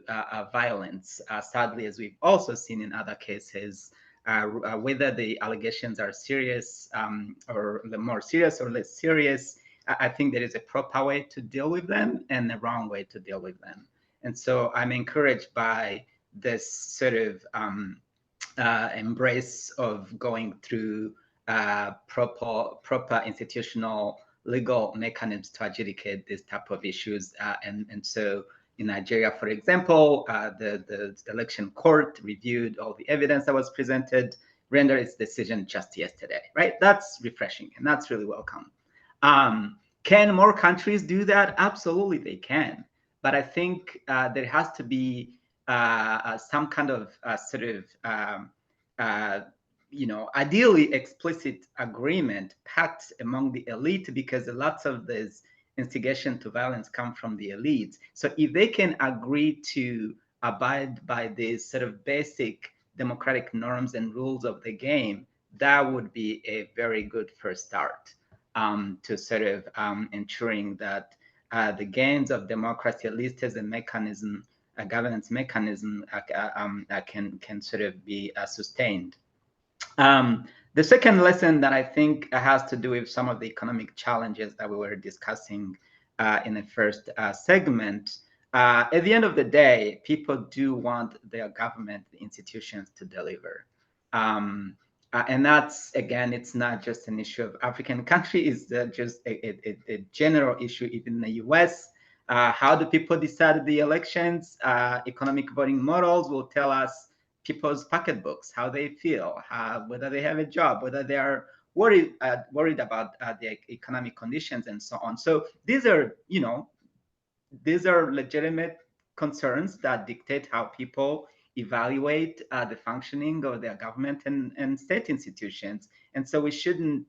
violence. Sadly, as we've also seen in other cases, whether the allegations are serious or more serious or less serious, I think there is a proper way to deal with them and the wrong way to deal with them. And so I'm encouraged by this sort of embrace of going through proper institutional legal mechanisms to adjudicate this type of issues. And so in Nigeria, for example, the election court reviewed all the evidence that was presented, rendered its decision just yesterday, right? That's refreshing and that's really welcome. Can more countries do that? Absolutely, they can. But I think there has to be some kind of ideally explicit agreement, pact among the elite, because lots of this instigation to violence come from the elites. So if they can agree to abide by these sort of basic democratic norms and rules of the game, that would be a very good first start to sort of ensuring that the gains of democracy, at least as a mechanism, a governance mechanism, can sort of be sustained. The second lesson that I think has to do with some of the economic challenges that we were discussing in the first segment. At the end of the day, people do want their government institutions to deliver. And that's, again, it's not just an issue of African countries, it's just a general issue even in the US. How do people decide the elections? Economic voting models will tell us people's pocketbooks, how they feel, whether they have a job, whether they are worried about their economic conditions and so on. So these are legitimate concerns that dictate how people evaluate the functioning of their government and state institutions. And so we shouldn't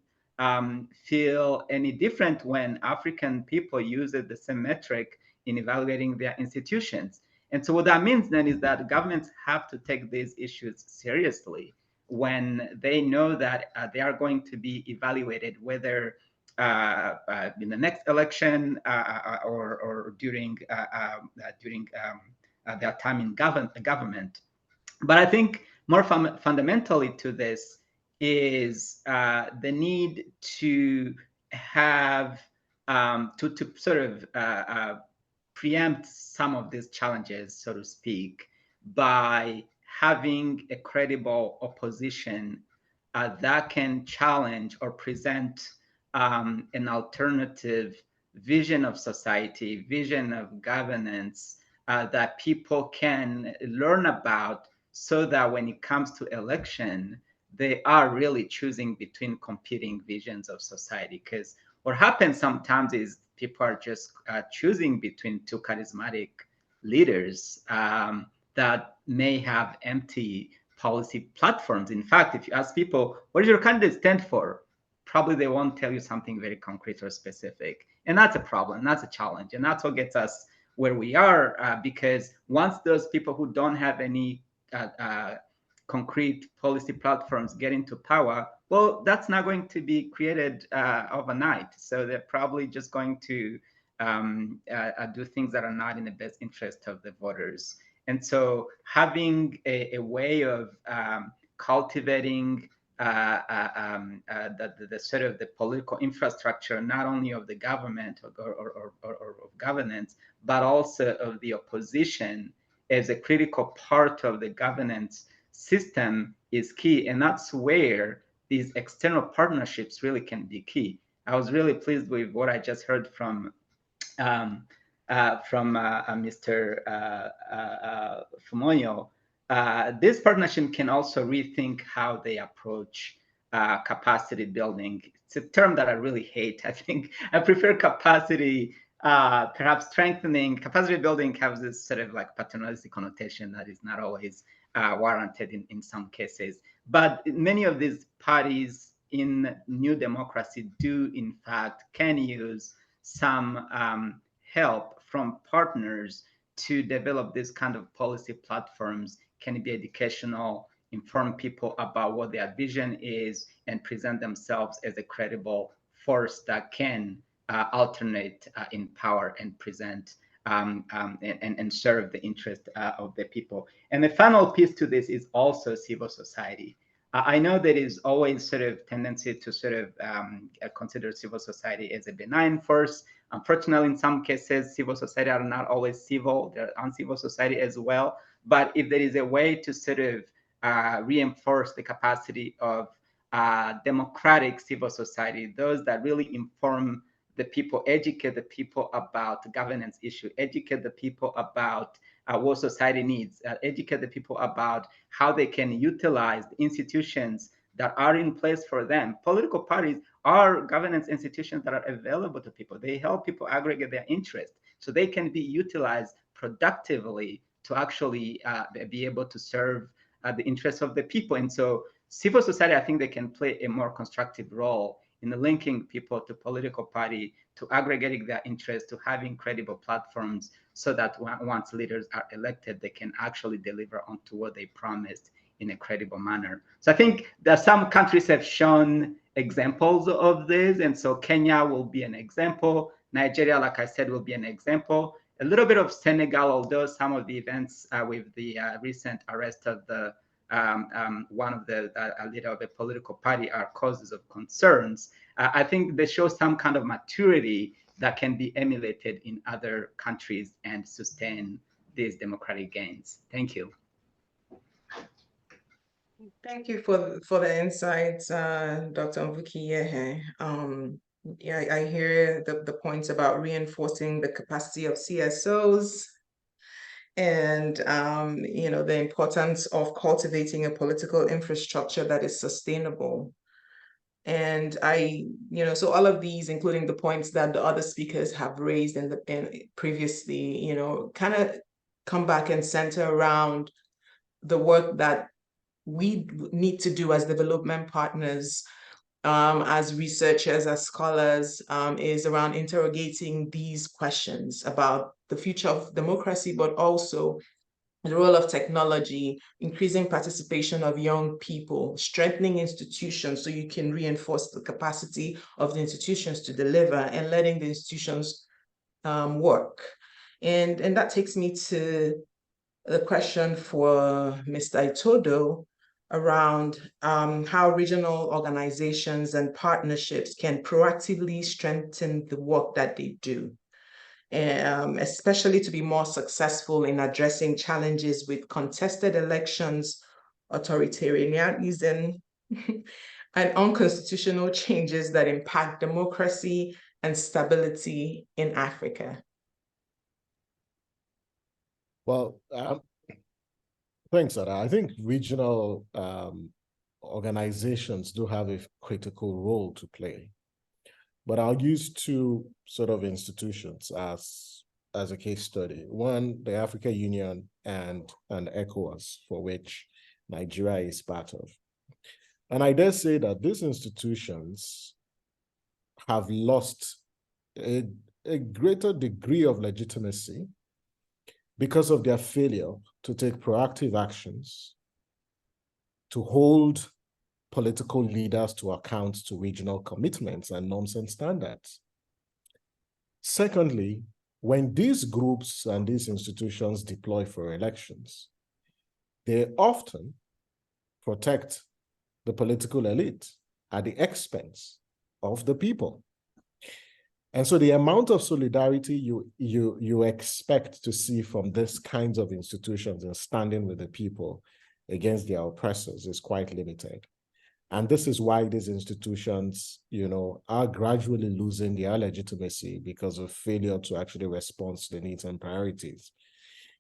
feel any different when African people use the same metric in evaluating their institutions. And so what that means then is that governments have to take these issues seriously when they know that they are going to be evaluated, whether in the next election or during their time in government. But I think more fundamentally to this is the need to have to sort of preempt some of these challenges, so to speak, by having a credible opposition that can challenge or present an alternative vision of society, vision of governance that people can learn about, so that when it comes to election, they are really choosing between competing visions of society. Because what happens sometimes is people are just choosing between two charismatic leaders that may have empty policy platforms. In fact, if you ask people, what does your candidate stand for? Probably they won't tell you something very concrete or specific. And that's a problem, that's a challenge. And that's what gets us where we are, because once those people who don't have any concrete policy platforms get into power, well, that's not going to be created overnight. So they're probably just going to do things that are not in the best interest of the voters. And so having a way of cultivating the sort of the political infrastructure, not only of the government or of governance, but also of the opposition as a critical part of the governance system is key. And that's where these external partnerships really can be key. I was really pleased with what I just heard from Mr. Fomunyoh. This partnership can also rethink how they approach capacity building. It's a term that I really hate. I think I prefer capacity, perhaps strengthening. Capacity building has this sort of like paternalistic connotation that is not always warranted in some cases. But many of these parties in new democracy do, in fact, can use some help from partners to develop this kind of policy platforms. Can be educational, inform people about what their vision is, and present themselves as a credible force that can alternate in power and present and serve the interest of the people. And the final piece to this is also civil society. I know there is always sort of tendency to sort of consider civil society as a benign force. Unfortunately, in some cases, civil society are not always civil. They're uncivil society as well. But if there is a way to sort of reinforce the capacity of democratic civil society, those that really inform the people, educate the people about governance issue, educate the people about what society needs, educate the people about how they can utilize the institutions that are in place for them. Political parties are governance institutions that are available to people. They help people aggregate their interest so they can be utilized productively to actually be able to serve the interests of the people. And so civil society, I think they can play a more constructive role in linking people to political party, to aggregating their interests, to having credible platforms so that once leaders are elected, they can actually deliver onto what they promised in a credible manner. So I think that some countries have shown examples of this. And so Kenya will be an example. Nigeria, like I said, will be an example. A little bit of Senegal, although some of the events with the recent arrest of the one of the leader of a political party are causes of concerns. I think they show some kind of maturity that can be emulated in other countries and sustain these democratic gains. Thank you. Thank you for the insights, Dr. Mvukiyehe. Yeah, I hear the points about reinforcing the capacity of CSOs and you know, the importance of cultivating a political infrastructure that is sustainable. And you know, so all of these, including the points that the other speakers have raised in previously, you know, kind of come back and center around the work that we need to do as development partners, as researchers, as scholars, is around interrogating these questions about the future of democracy, but also the role of technology, increasing participation of young people, strengthening institutions so you can reinforce the capacity of the institutions to deliver, and letting the institutions work. And that takes me to the question for Mr. Itodo around how regional organizations and partnerships can proactively strengthen the work that they do, especially to be more successful in addressing challenges with contested elections, authoritarianism, and unconstitutional changes that impact democracy and stability in Africa. Well, thanks, Ada. I think regional organizations do have a critical role to play, but I'll use two sort of institutions as a case study. One, the African Union and ECOWAS, for which Nigeria is part of. And I dare say that these institutions have lost a greater degree of legitimacy because of their failure to take proactive actions to hold political leaders to account to regional commitments and norms and standards. Secondly, when these groups and these institutions deploy for elections, they often protect the political elite at the expense of the people. And so the amount of solidarity you expect to see from this kinds of institutions and standing with the people against their oppressors is quite limited. And this is why these institutions, are gradually losing their legitimacy because of failure to actually respond to the needs and priorities.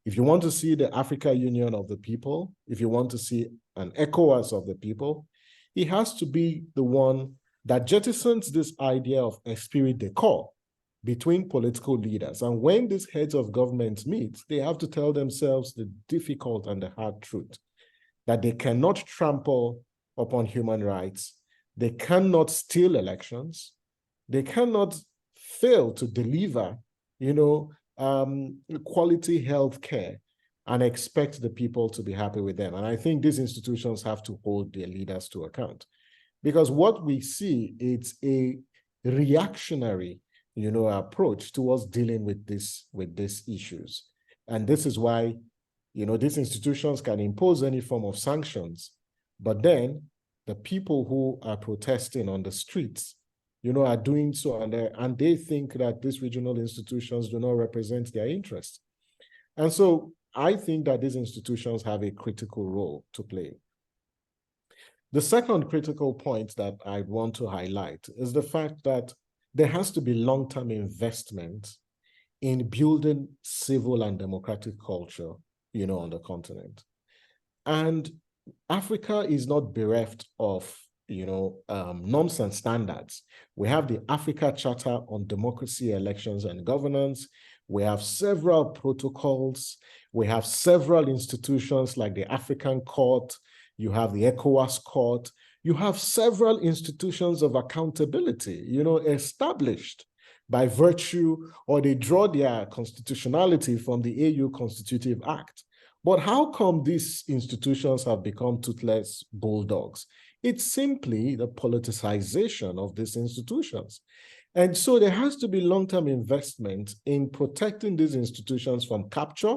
If you want to see the African Union of the people, if you want to see an ECOWAS of the people, it has to be the one that jettisons this idea of esprit de corps between political leaders. And when these heads of government meet, they have to tell themselves the difficult and the hard truth, that they cannot trample upon human rights, they cannot steal elections, they cannot fail to deliver, quality health care and expect the people to be happy with them. And I think these institutions have to hold their leaders to account. Because what we see, it's a reactionary, approach towards dealing with these issues. And this is why, these institutions can impose any form of sanctions, but then the people who are protesting on the streets, are doing so, and they think that these regional institutions do not represent their interests. And so I think that these institutions have a critical role to play. The second critical point that I want to highlight is the fact that there has to be long-term investment in building civil and democratic culture, on the continent. And Africa is not bereft of, norms and standards. We have the Africa Charter on Democracy, Elections, and Governance. We have several protocols. We have several institutions like the African Court. You have the ECOWAS Court. You have several institutions of accountability, established by virtue, or they draw their constitutionality from the AU Constitutive Act. But how come these institutions have become toothless bulldogs? It's simply the politicization of these institutions. And so there has to be long-term investment in protecting these institutions from capture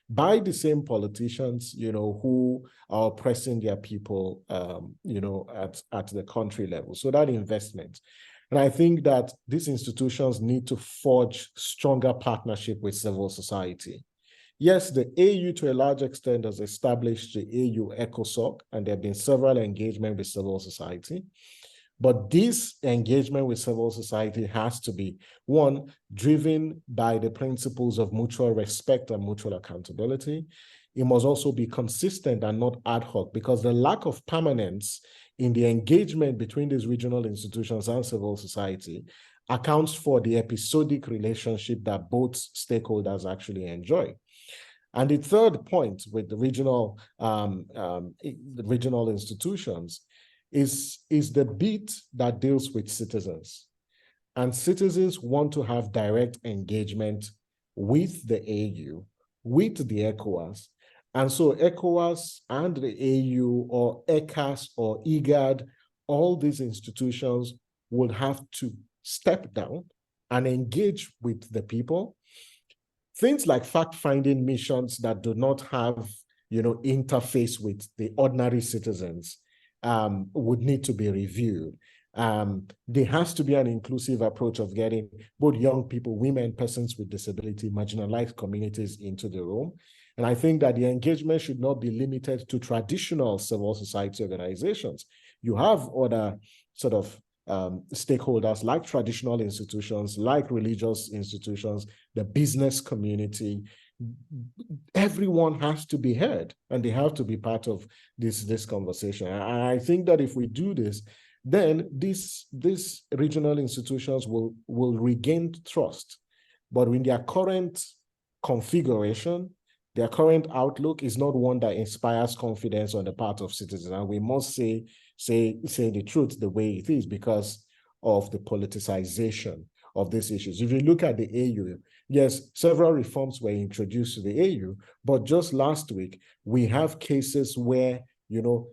by the same politicians, who are oppressing their people, at the country level. So that investment. And I think that these institutions need to forge stronger partnership with civil society. Yes, the AU to a large extent has established the AU ECOSOC, and there have been several engagements with civil society. But this engagement with civil society has to be, one, driven by the principles of mutual respect and mutual accountability. It must also be consistent and not ad hoc, because the lack of permanence in the engagement between these regional institutions and civil society accounts for the episodic relationship that both stakeholders actually enjoy. And the third point with the regional institutions is the bit that deals with citizens. And citizens want to have direct engagement with the AU, with the ECOWAS. And so ECOWAS and the AU or ECAS or IGAD, all these institutions will have to step down and engage with the people. Things like fact-finding missions that do not have, interface with the ordinary citizens would need to be reviewed. There has to be an inclusive approach of getting both young people, women, persons with disability, marginalized communities into the room. And I think that the engagement should not be limited to traditional civil society organizations. You have other sort of stakeholders like traditional institutions, like religious institutions, the business community. Everyone has to be heard, and they have to be part of this conversation. And I think that if we do this, then these regional institutions will regain trust. But in their current configuration, their current outlook is not one that inspires confidence on the part of citizens. And we must say the truth the way it is because of the politicization of these issues. If you look at the AU, yes, several reforms were introduced to the AU, but just last week, we have cases where,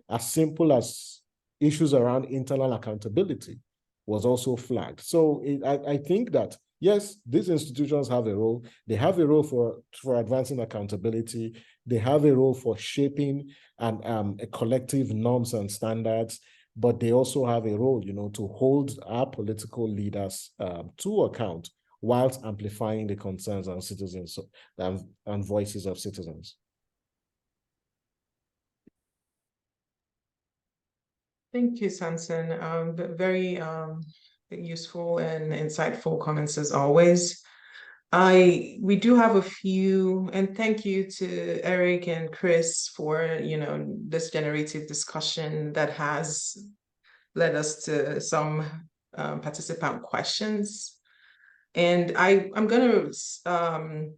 as simple as issues around internal accountability was also flagged. So I think that, yes, these institutions have a role. They have a role for advancing accountability. They have a role for shaping a collective norms and standards. but they also have a role, to hold our political leaders to account whilst amplifying the concerns and citizens and voices of citizens. Thank you, Samson. Very useful and insightful comments as always. We do have a few, and thank you to Eric and Chris for, this generative discussion that has led us to some participant questions. And I'm going to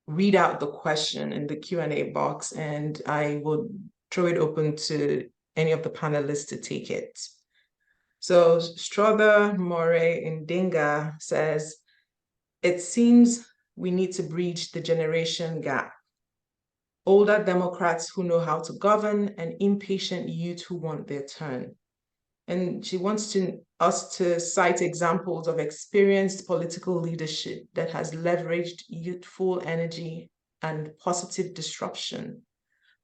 read out the question in the Q&A box, and I will throw it open to any of the panelists to take it. So Strother More Ndinga says, it seems we need to bridge the generation gap. Older Democrats who know how to govern and impatient youth who want their turn. And she wants us to cite examples of experienced political leadership that has leveraged youthful energy and positive disruption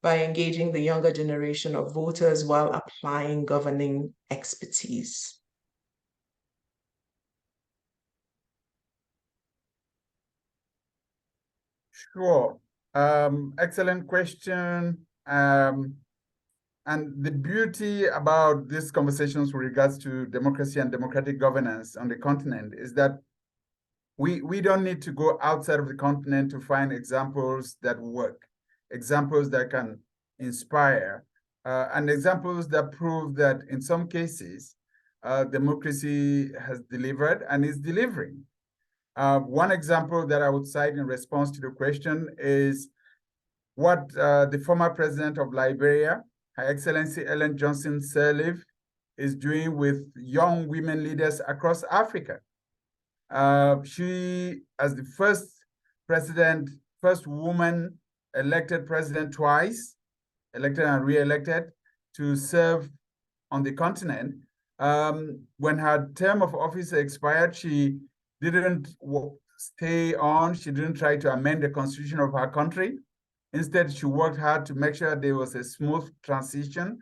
by engaging the younger generation of voters while applying governing expertise. Sure. Excellent question. And the beauty about these conversations with regards to democracy and democratic governance on the continent is that we don't need to go outside of the continent to find examples that work, examples that can inspire, and examples that prove that in some cases, democracy has delivered and is delivering. One example that I would cite in response to the question is what the former president of Liberia, Her Excellency Ellen Johnson Sirleaf, is doing with young women leaders across Africa. She, as the first woman elected president twice, elected and re-elected, to serve on the continent. When her term of office expired, she didn't stay on. She didn't try to amend the constitution of her country. Instead, she worked hard to make sure there was a smooth transition.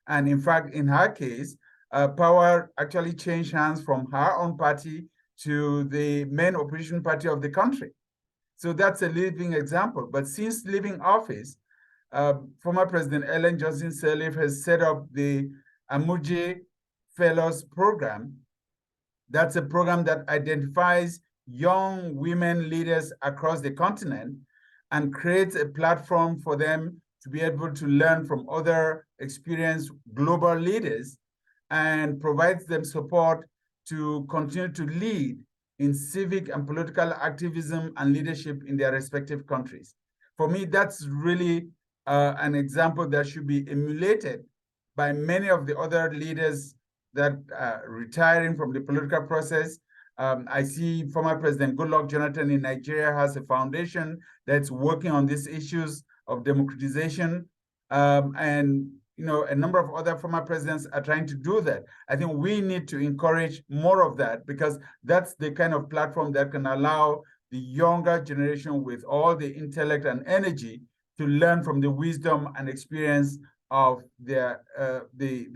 And in fact, in her case, power actually changed hands from her own party to the main opposition party of the country. So that's a living example. But since leaving office, former President Ellen Johnson Sirleaf has set up the Amuje Fellows Program. That's a program that identifies young women leaders across the continent and creates a platform for them to be able to learn from other experienced global leaders and provides them support to continue to lead in civic and political activism and leadership in their respective countries. For me, that's really an example that should be emulated by many of the other leaders that are retiring from the political process. I see former President Goodluck Jonathan in Nigeria has a foundation that's working on these issues of democratization. And a number of other former presidents are trying to do that. I think we need to encourage more of that because that's the kind of platform that can allow the younger generation with all the intellect and energy to learn from the wisdom and experience of the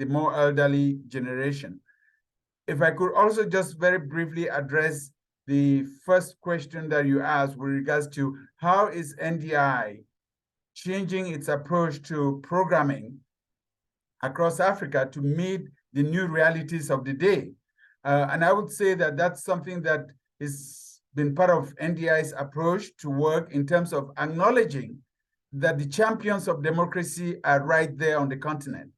more elderly generation. If I could also just very briefly address the first question that you asked with regards to how is NDI changing its approach to programming across Africa to meet the new realities of the day. And I would say that that's something that has been part of NDI's approach to work in terms of acknowledging that the champions of democracy are right there on the continent.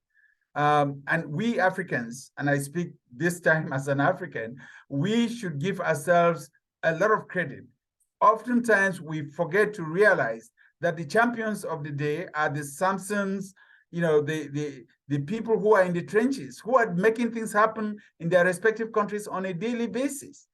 And we Africans, and I speak this time as an African, we should give ourselves a lot of credit. Oftentimes, we forget to realize that the champions of the day are the Samsons, the people who are in the trenches, who are making things happen in their respective countries on a daily basis.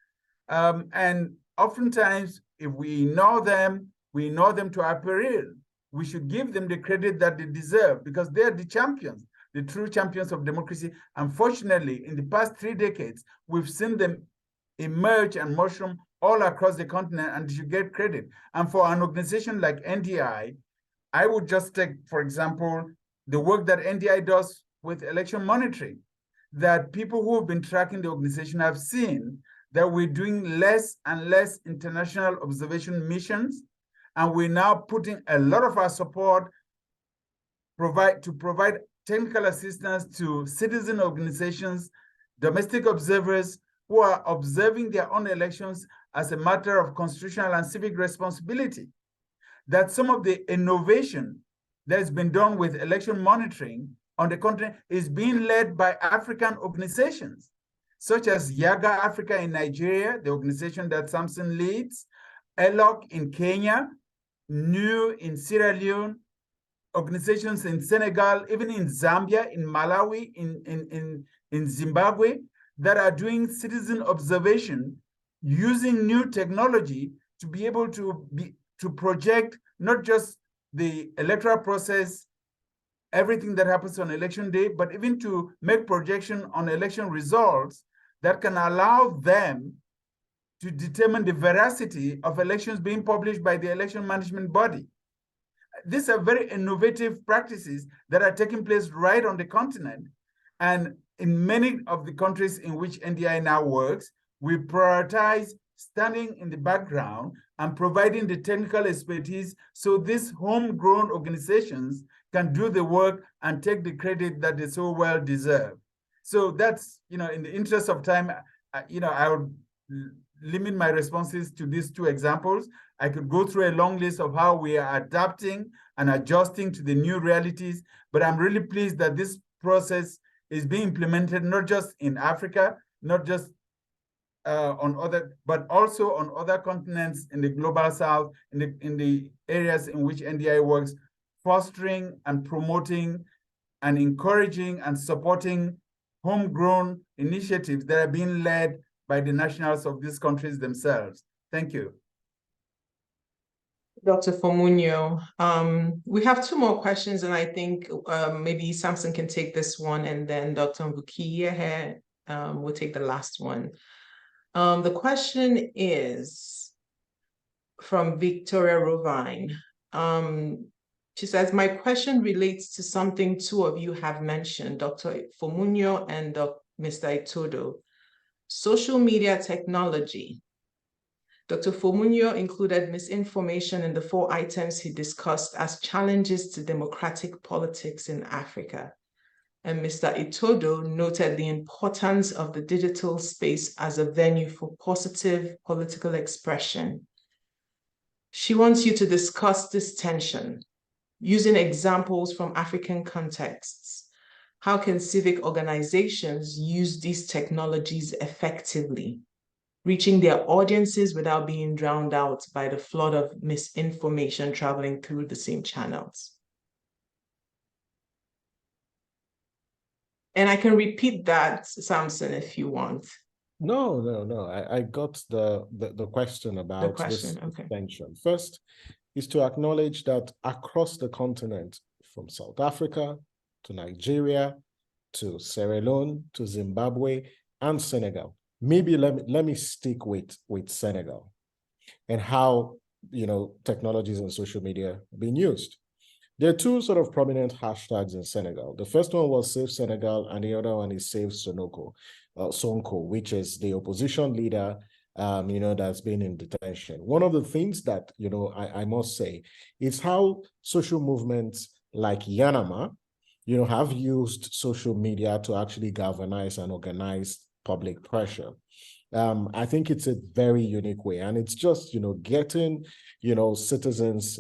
And oftentimes, if we know them to our peril. We should give them the credit that they deserve because they're the champions, the true champions of democracy. Unfortunately, in the past 3 decades, we've seen them emerge and mushroom all across the continent, and you should get credit. And for an organization like NDI, I would just take, for example, the work that NDI does with election monitoring, that people who have been tracking the organization have seen that we're doing less and less international observation missions, and we're now putting a lot of our support to provide technical assistance to citizen organizations, domestic observers who are observing their own elections as a matter of constitutional and civic responsibility. That some of the innovation that has been done with election monitoring on the continent is being led by African organizations, such as YIAGA Africa in Nigeria, the organization that Samson leads, ELOC in Kenya, NEW in Sierra Leone, organizations in Senegal, even in Zambia, in Malawi, in Zimbabwe, that are doing citizen observation using new technology to be able to project not just the electoral process, everything that happens on election day, but even to make projection on election results that can allow them to determine the veracity of elections being published by the election management body. These are very innovative practices that are taking place right on the continent. And in many of the countries in which NDI now works, we prioritize standing in the background and providing the technical expertise so these homegrown organizations can do the work and take the credit that they so well deserve. So that's, in the interest of time, I would limit my responses to these two examples. I could go through a long list of how we are adapting and adjusting to the new realities, but I'm really pleased that this process is being implemented not just in Africa, not just but also on other continents in the global south, in the areas in which NDI works, fostering and promoting and encouraging and supporting homegrown initiatives that are being led by the nationals of these countries themselves. Thank you. Dr. Fomunyoh, we have two more questions, and I think maybe Samson can take this one, and then Dr. Mvukiyehe will take the last one. The question is from Victoria Rovine. She says, my question relates to something two of you have mentioned, Dr. Fomunyoh and Mr. Itodo, social media technology. Dr. Fomunyoh included misinformation in the 4 items he discussed as challenges to democratic politics in Africa. And Mr. Itodo noted the importance of the digital space as a venue for positive political expression. She wants you to discuss this tension using examples from African contexts. How can civic organizations use these technologies effectively, reaching their audiences without being drowned out by the flood of misinformation traveling through the same channels? And I can repeat that, Samson, if you want. No. I got the question about this tension. First is to acknowledge that across the continent, from South Africa to Nigeria to Sierra Leone to Zimbabwe and Senegal. Maybe let me stick with Senegal and how technologies and social media are being used. There are 2 sort of prominent hashtags in Senegal. The first one was Save Senegal, and the other one is Save Sonko, which is the opposition leader, that's been in detention. One of the things that, I must say is how social movements like Yanama, have used social media to actually galvanize and organize public pressure. I think it's a very unique way, and it's just, getting, citizens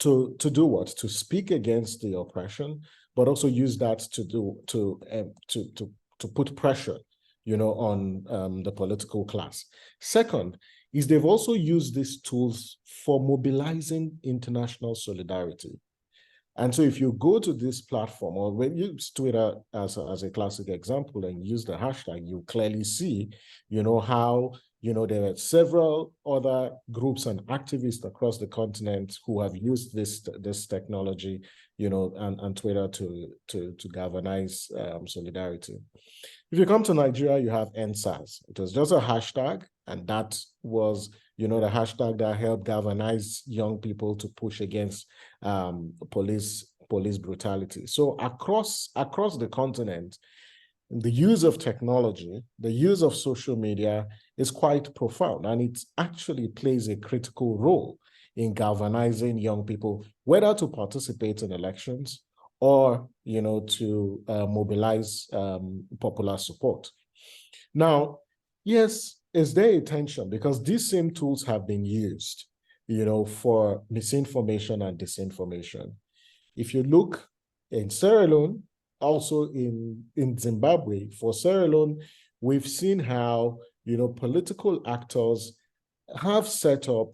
to do what? To speak against the oppression, but also use that to put pressure, on the political class. Second is they've also used these tools for mobilizing international solidarity. And so if you go to this platform, or when you use Twitter as a classic example and use the hashtag, you clearly see, how, there are several other groups and activists across the continent who have used this technology, and Twitter to galvanize solidarity. If you come to Nigeria, you have NSAS. It was just a hashtag, and that was, the hashtag that helped galvanize young people to push against police police brutality. So across the continent, the use of technology, the use of social media is quite profound, and it actually plays a critical role in galvanizing young people, whether to participate in elections or, to mobilize popular support. Now, yes, is there a tension? Because these same tools have been used, for misinformation and disinformation. If you look in Sierra Leone, also in Zimbabwe, for Sierra Leone, we've seen how, political actors have set up,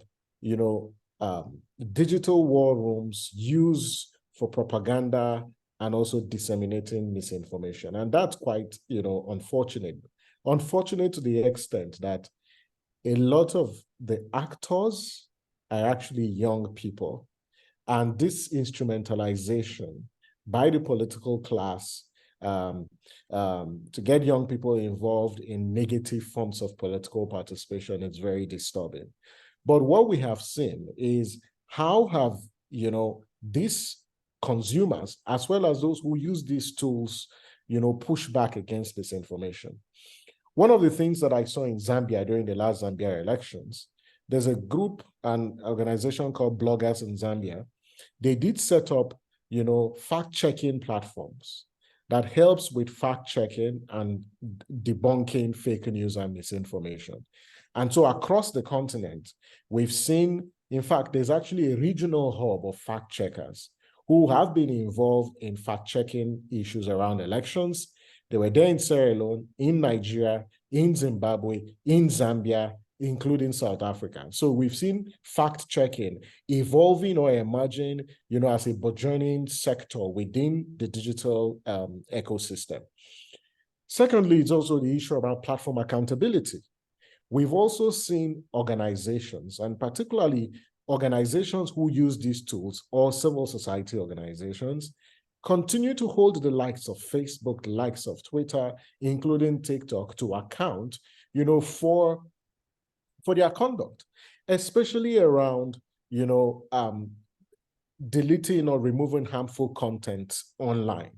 digital war rooms used for propaganda and also disseminating misinformation. And that's quite, unfortunate. Unfortunate to the extent that a lot of the actors are actually young people. And this instrumentalization by the political class to get young people involved in negative forms of political participation is very disturbing. But what we have seen is how have, these consumers, as well as those who use these tools, push back against this information. One of the things that I saw in Zambia during the last Zambia elections, there's a group, an organization called Bloggers in Zambia. They did set up, fact-checking platforms that helps with fact-checking and debunking fake news and misinformation. And so across the continent, we've seen, in fact, there's actually a regional hub of fact-checkers who have been involved in fact-checking issues around elections. They were there in Sierra Leone, in Nigeria, in Zimbabwe, in Zambia, including South Africa. So we've seen fact-checking evolving or emerging, as a burgeoning sector within the digital ecosystem. Secondly, it's also the issue about platform accountability. We've also seen organizations, and particularly organizations who use these tools, or civil society organizations, continue to hold the likes of Facebook, the likes of Twitter, including TikTok, to account, for their conduct, especially around, deleting or removing harmful content online.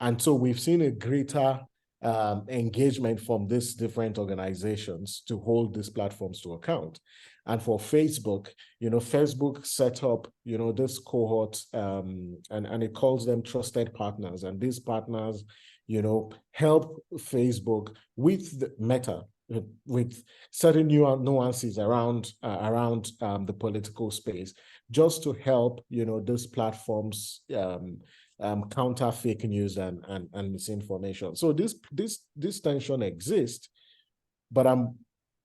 And so we've seen a greater engagement from these different organizations to hold these platforms to account. And for Facebook, Facebook set up, this cohort and it calls them trusted partners. And these partners, help Facebook with the Meta, with certain nuances around the political space, just to help, those platforms counter fake news and misinformation. So this tension exists, but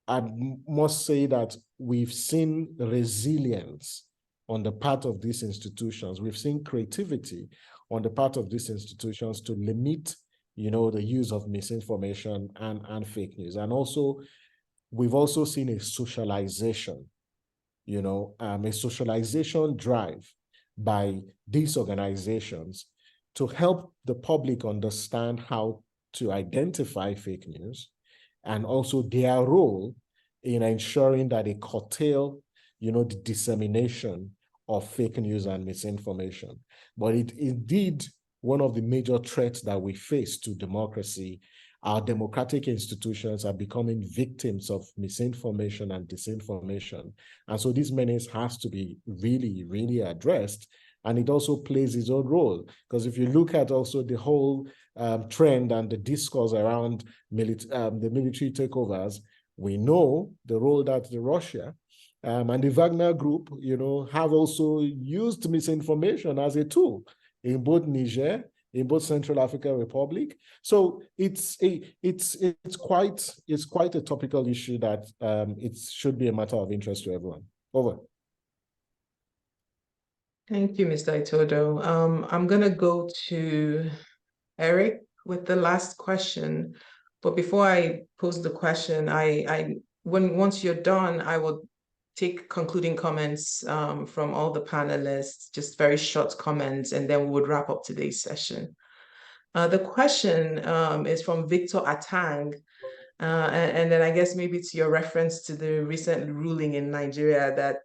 I must say that we've seen resilience on the part of these institutions. We've seen creativity on the part of these institutions to limit, the use of misinformation and fake news. And also, we've also seen a socialization, a socialization drive by these organizations to help the public understand how to identify fake news, and also their role in ensuring that they curtail, the dissemination of fake news and misinformation. But it indeed one of the major threats that we face to democracy. Our democratic institutions are becoming victims of misinformation and disinformation. And so this menace has to be really, really addressed. And it also plays its own role. Because if you look at also the whole trend and the discourse around the military takeovers, we know the role that the Russia and the Wagner Group, have also used misinformation as a tool in both Niger, in both Central African Republic. So it's quite a topical issue that it should be a matter of interest to everyone. Over. Thank you, Mr. Itodo. I'm going to go to Eric with the last question. But before I pose the question, once you're done, I will take concluding comments from all the panelists, just very short comments, and then we would wrap up today's session. The question is from Victor Atang, and then I guess maybe it's your reference to the recent ruling in Nigeria that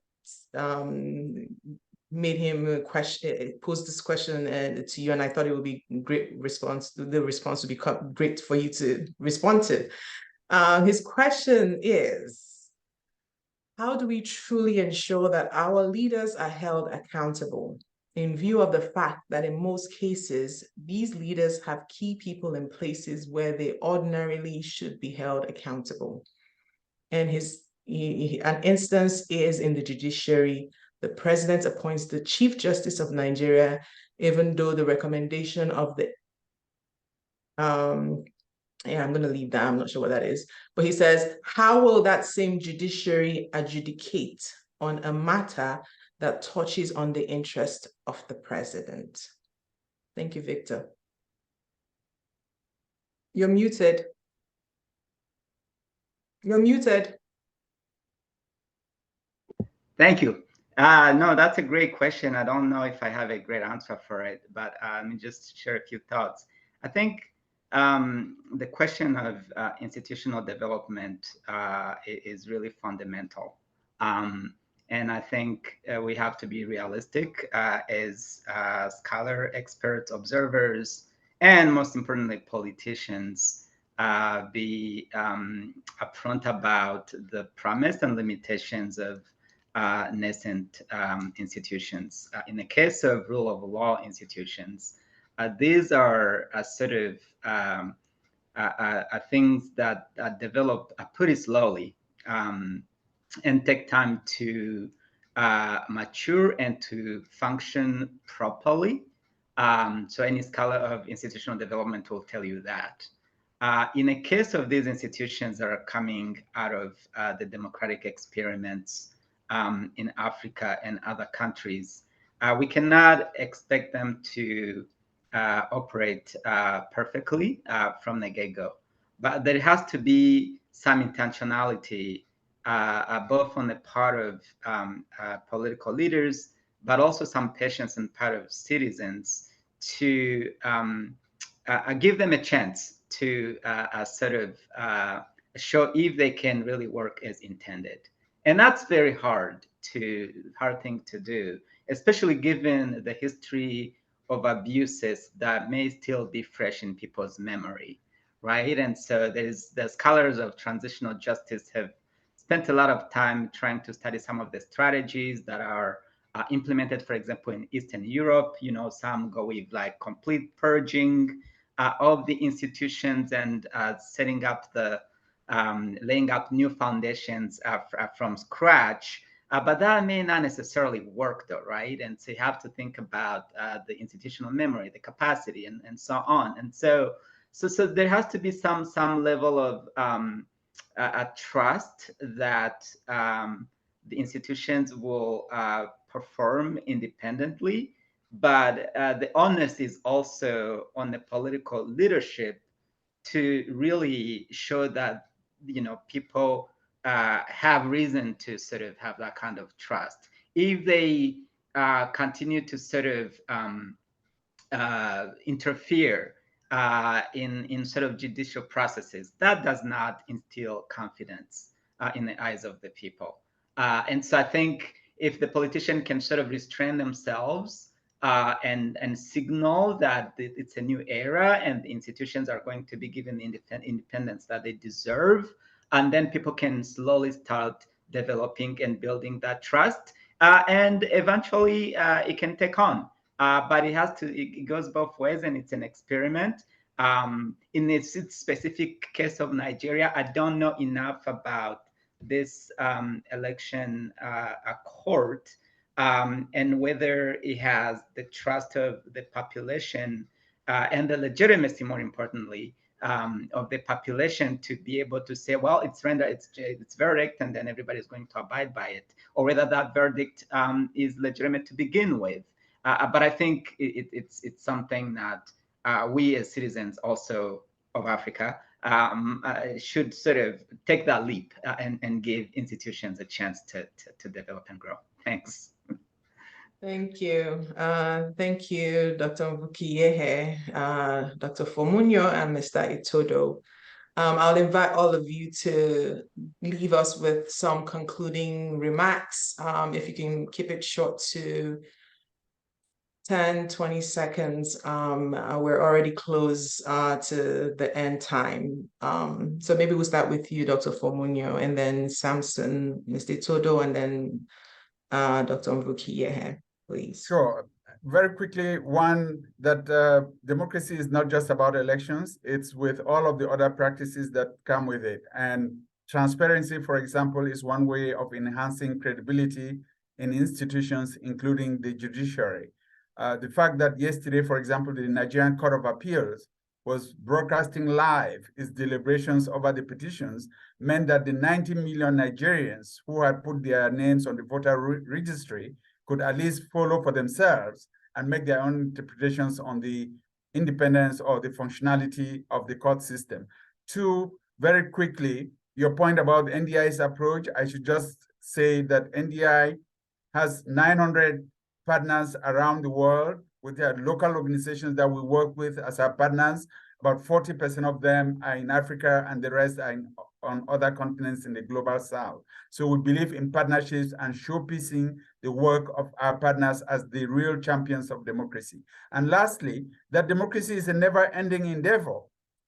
made him pose this question to you, and I thought it would be great response. The response would be great for you to respond to. His question is, how do we truly ensure that our leaders are held accountable in view of the fact that in most cases, these leaders have key people in places where they ordinarily should be held accountable? And an instance is in the judiciary. The president appoints the Chief Justice of Nigeria, even though the recommendation of the yeah, I'm going to leave that. I'm not sure what that is. But he says, how will that same judiciary adjudicate on a matter that touches on the interest of the president? Thank you, Victor. You're muted. You're muted. Thank you. No, that's a great question. I don't know if I have a great answer for it, but let me just share a few thoughts. I think the question of institutional development is really fundamental. And I think we have to be realistic as scholar, experts, observers, and most importantly, politicians, be upfront about the promise and limitations of nascent institutions. In the case of rule of law institutions, these are sort of things that develop pretty slowly and take time to mature and to function properly. So any scholar of institutional development will tell you that. In the case of these institutions that are coming out of the democratic experiments in Africa and other countries, we cannot expect them to operate perfectly from the get-go. But there has to be some intentionality, both on the part of political leaders, but also some patience on the part of citizens to give them a chance to sort of show if they can really work as intended. And that's very hard thing to do, especially given the history of abuses that may still be fresh in people's memory, right? And so the scholars of transitional justice have spent a lot of time trying to study some of the strategies that are implemented, for example, in Eastern Europe. You know, some go with like complete purging of the institutions and setting up the laying up new foundations from scratch. But that may not necessarily work though, right? And so you have to think about the institutional memory, the capacity, and so on. And so there has to be some level of a trust that the institutions will perform independently. But the onus is also on the political leadership to really show that, you know, people have reason to sort of have that kind of trust. If they continue to sort of interfere in sort of judicial processes, that does not instill confidence in the eyes of the people. And so I think if the politician can sort of restrain themselves and signal that it's a new era and the institutions are going to be given the independence that they deserve, and then people can slowly start developing and building that trust, and eventually it can take on. But it goes both ways, and it's an experiment. In this specific case of Nigeria, I don't know enough about this election court and whether it has the trust of the population and the legitimacy, more importantly, of the population to be able to say, well, it's rendered its verdict, and then everybody's going to abide by it, or whether that verdict is legitimate to begin with. But I think it's something that we as citizens also of Africa should sort of take that leap and give institutions a chance to develop and grow. Thanks. Thank you. Thank you, Dr. Mvukiyehe, Dr. Fomunyoh, and Mr. Itodo. I'll invite all of you to leave us with some concluding remarks. If you can keep it short to 10, 20 seconds. We're already close to the end time. So maybe we'll start with you, Dr. Fomunyoh, and then Samson, Mr. Itodo, and then Dr. Mvukiyehe, please. Sure. Very quickly, one, that democracy is not just about elections, it's with all of the other practices that come with it. And transparency, for example, is one way of enhancing credibility in institutions, including the judiciary. The fact that yesterday, for example, the Nigerian Court of Appeals was broadcasting live its deliberations over the petitions meant that the 90 million Nigerians who had put their names on the voter registry could at least follow for themselves and make their own interpretations on the independence or the functionality of the court system. Two, very quickly, your point about NDI's approach, I should just say that NDI has 900 partners around the world with their local organizations that we work with as our partners. About 40% of them are in Africa and the rest are on other continents in the global south. So we believe in partnerships and showpiecing the work of our partners as the real champions of democracy. And lastly, that democracy is a never-ending endeavor,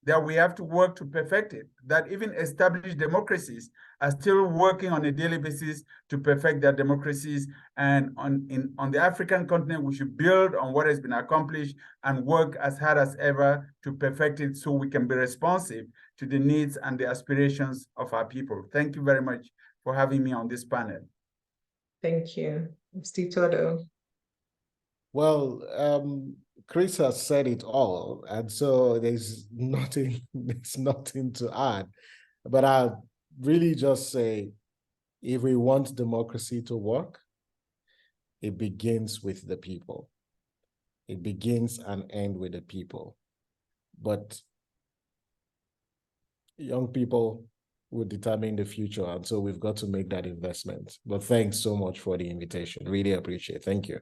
that we have to work to perfect it, that even established democracies are still working on a daily basis to perfect their democracies. And on the African continent, we should build on what has been accomplished and work as hard as ever to perfect it so we can be responsive to the needs and the aspirations of our people. Thank you very much for having me on this panel. Thank you. Mr. Itodo. Well, Chris has said it all, and so there's nothing to add. But I'll really just say, if we want democracy to work, it begins with the people. It begins and ends with the people. But young people will determine the future, and so we've got to make that investment. But thanks so much for the invitation. Really appreciate it. Thank you.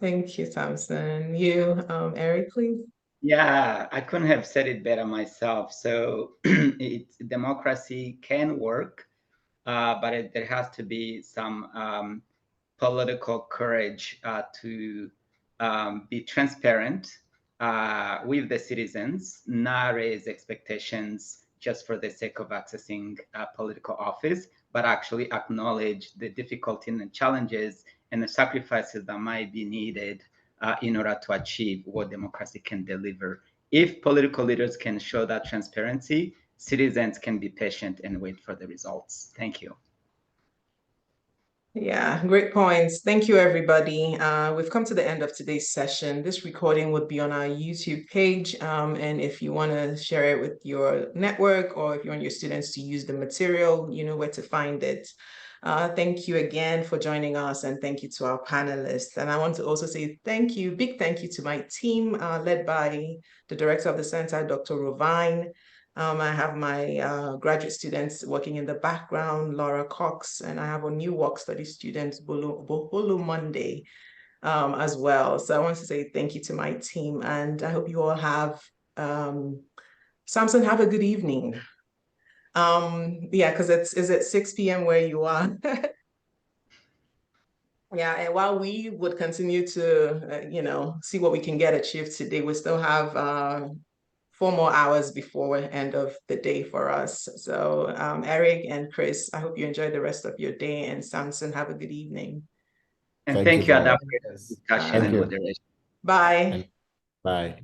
Thank you, Samson. You, Eric, please. Yeah, I couldn't have said it better myself. So democracy can work, but there has to be some political courage to be transparent with the citizens, not raise expectations just for the sake of accessing political office, but actually acknowledge the difficulty and the challenges and the sacrifices that might be needed in order to achieve what democracy can deliver. If political leaders can show that transparency, citizens can be patient and wait for the results. Thank you. Yeah, great points. Thank you, everybody. We've come to the end of today's session. This recording would be on our YouTube page. And if you want to share it with your network, or if you want your students to use the material, you know where to find it. Thank you again for joining us, and thank you to our panelists. And I want to also say thank you, big thank you to my team led by the director of the center, Dr. Rovine. I have my graduate students working in the background, Laura Cox, and I have a new work study student, Bolu Monday, as well. So I want to say thank you to my team, and I hope you all have, Samson, have a good evening. Yeah, because is it 6 p.m. where you are? Yeah, and while we would continue to, see what we can get achieved today, we still have 4 more hours before end of the day for us. So Eric and Chris, I hope you enjoy the rest of your day, and Samson, have a good evening. And thank you, Ada, for the discussion and moderation. moderation. Bye. Bye.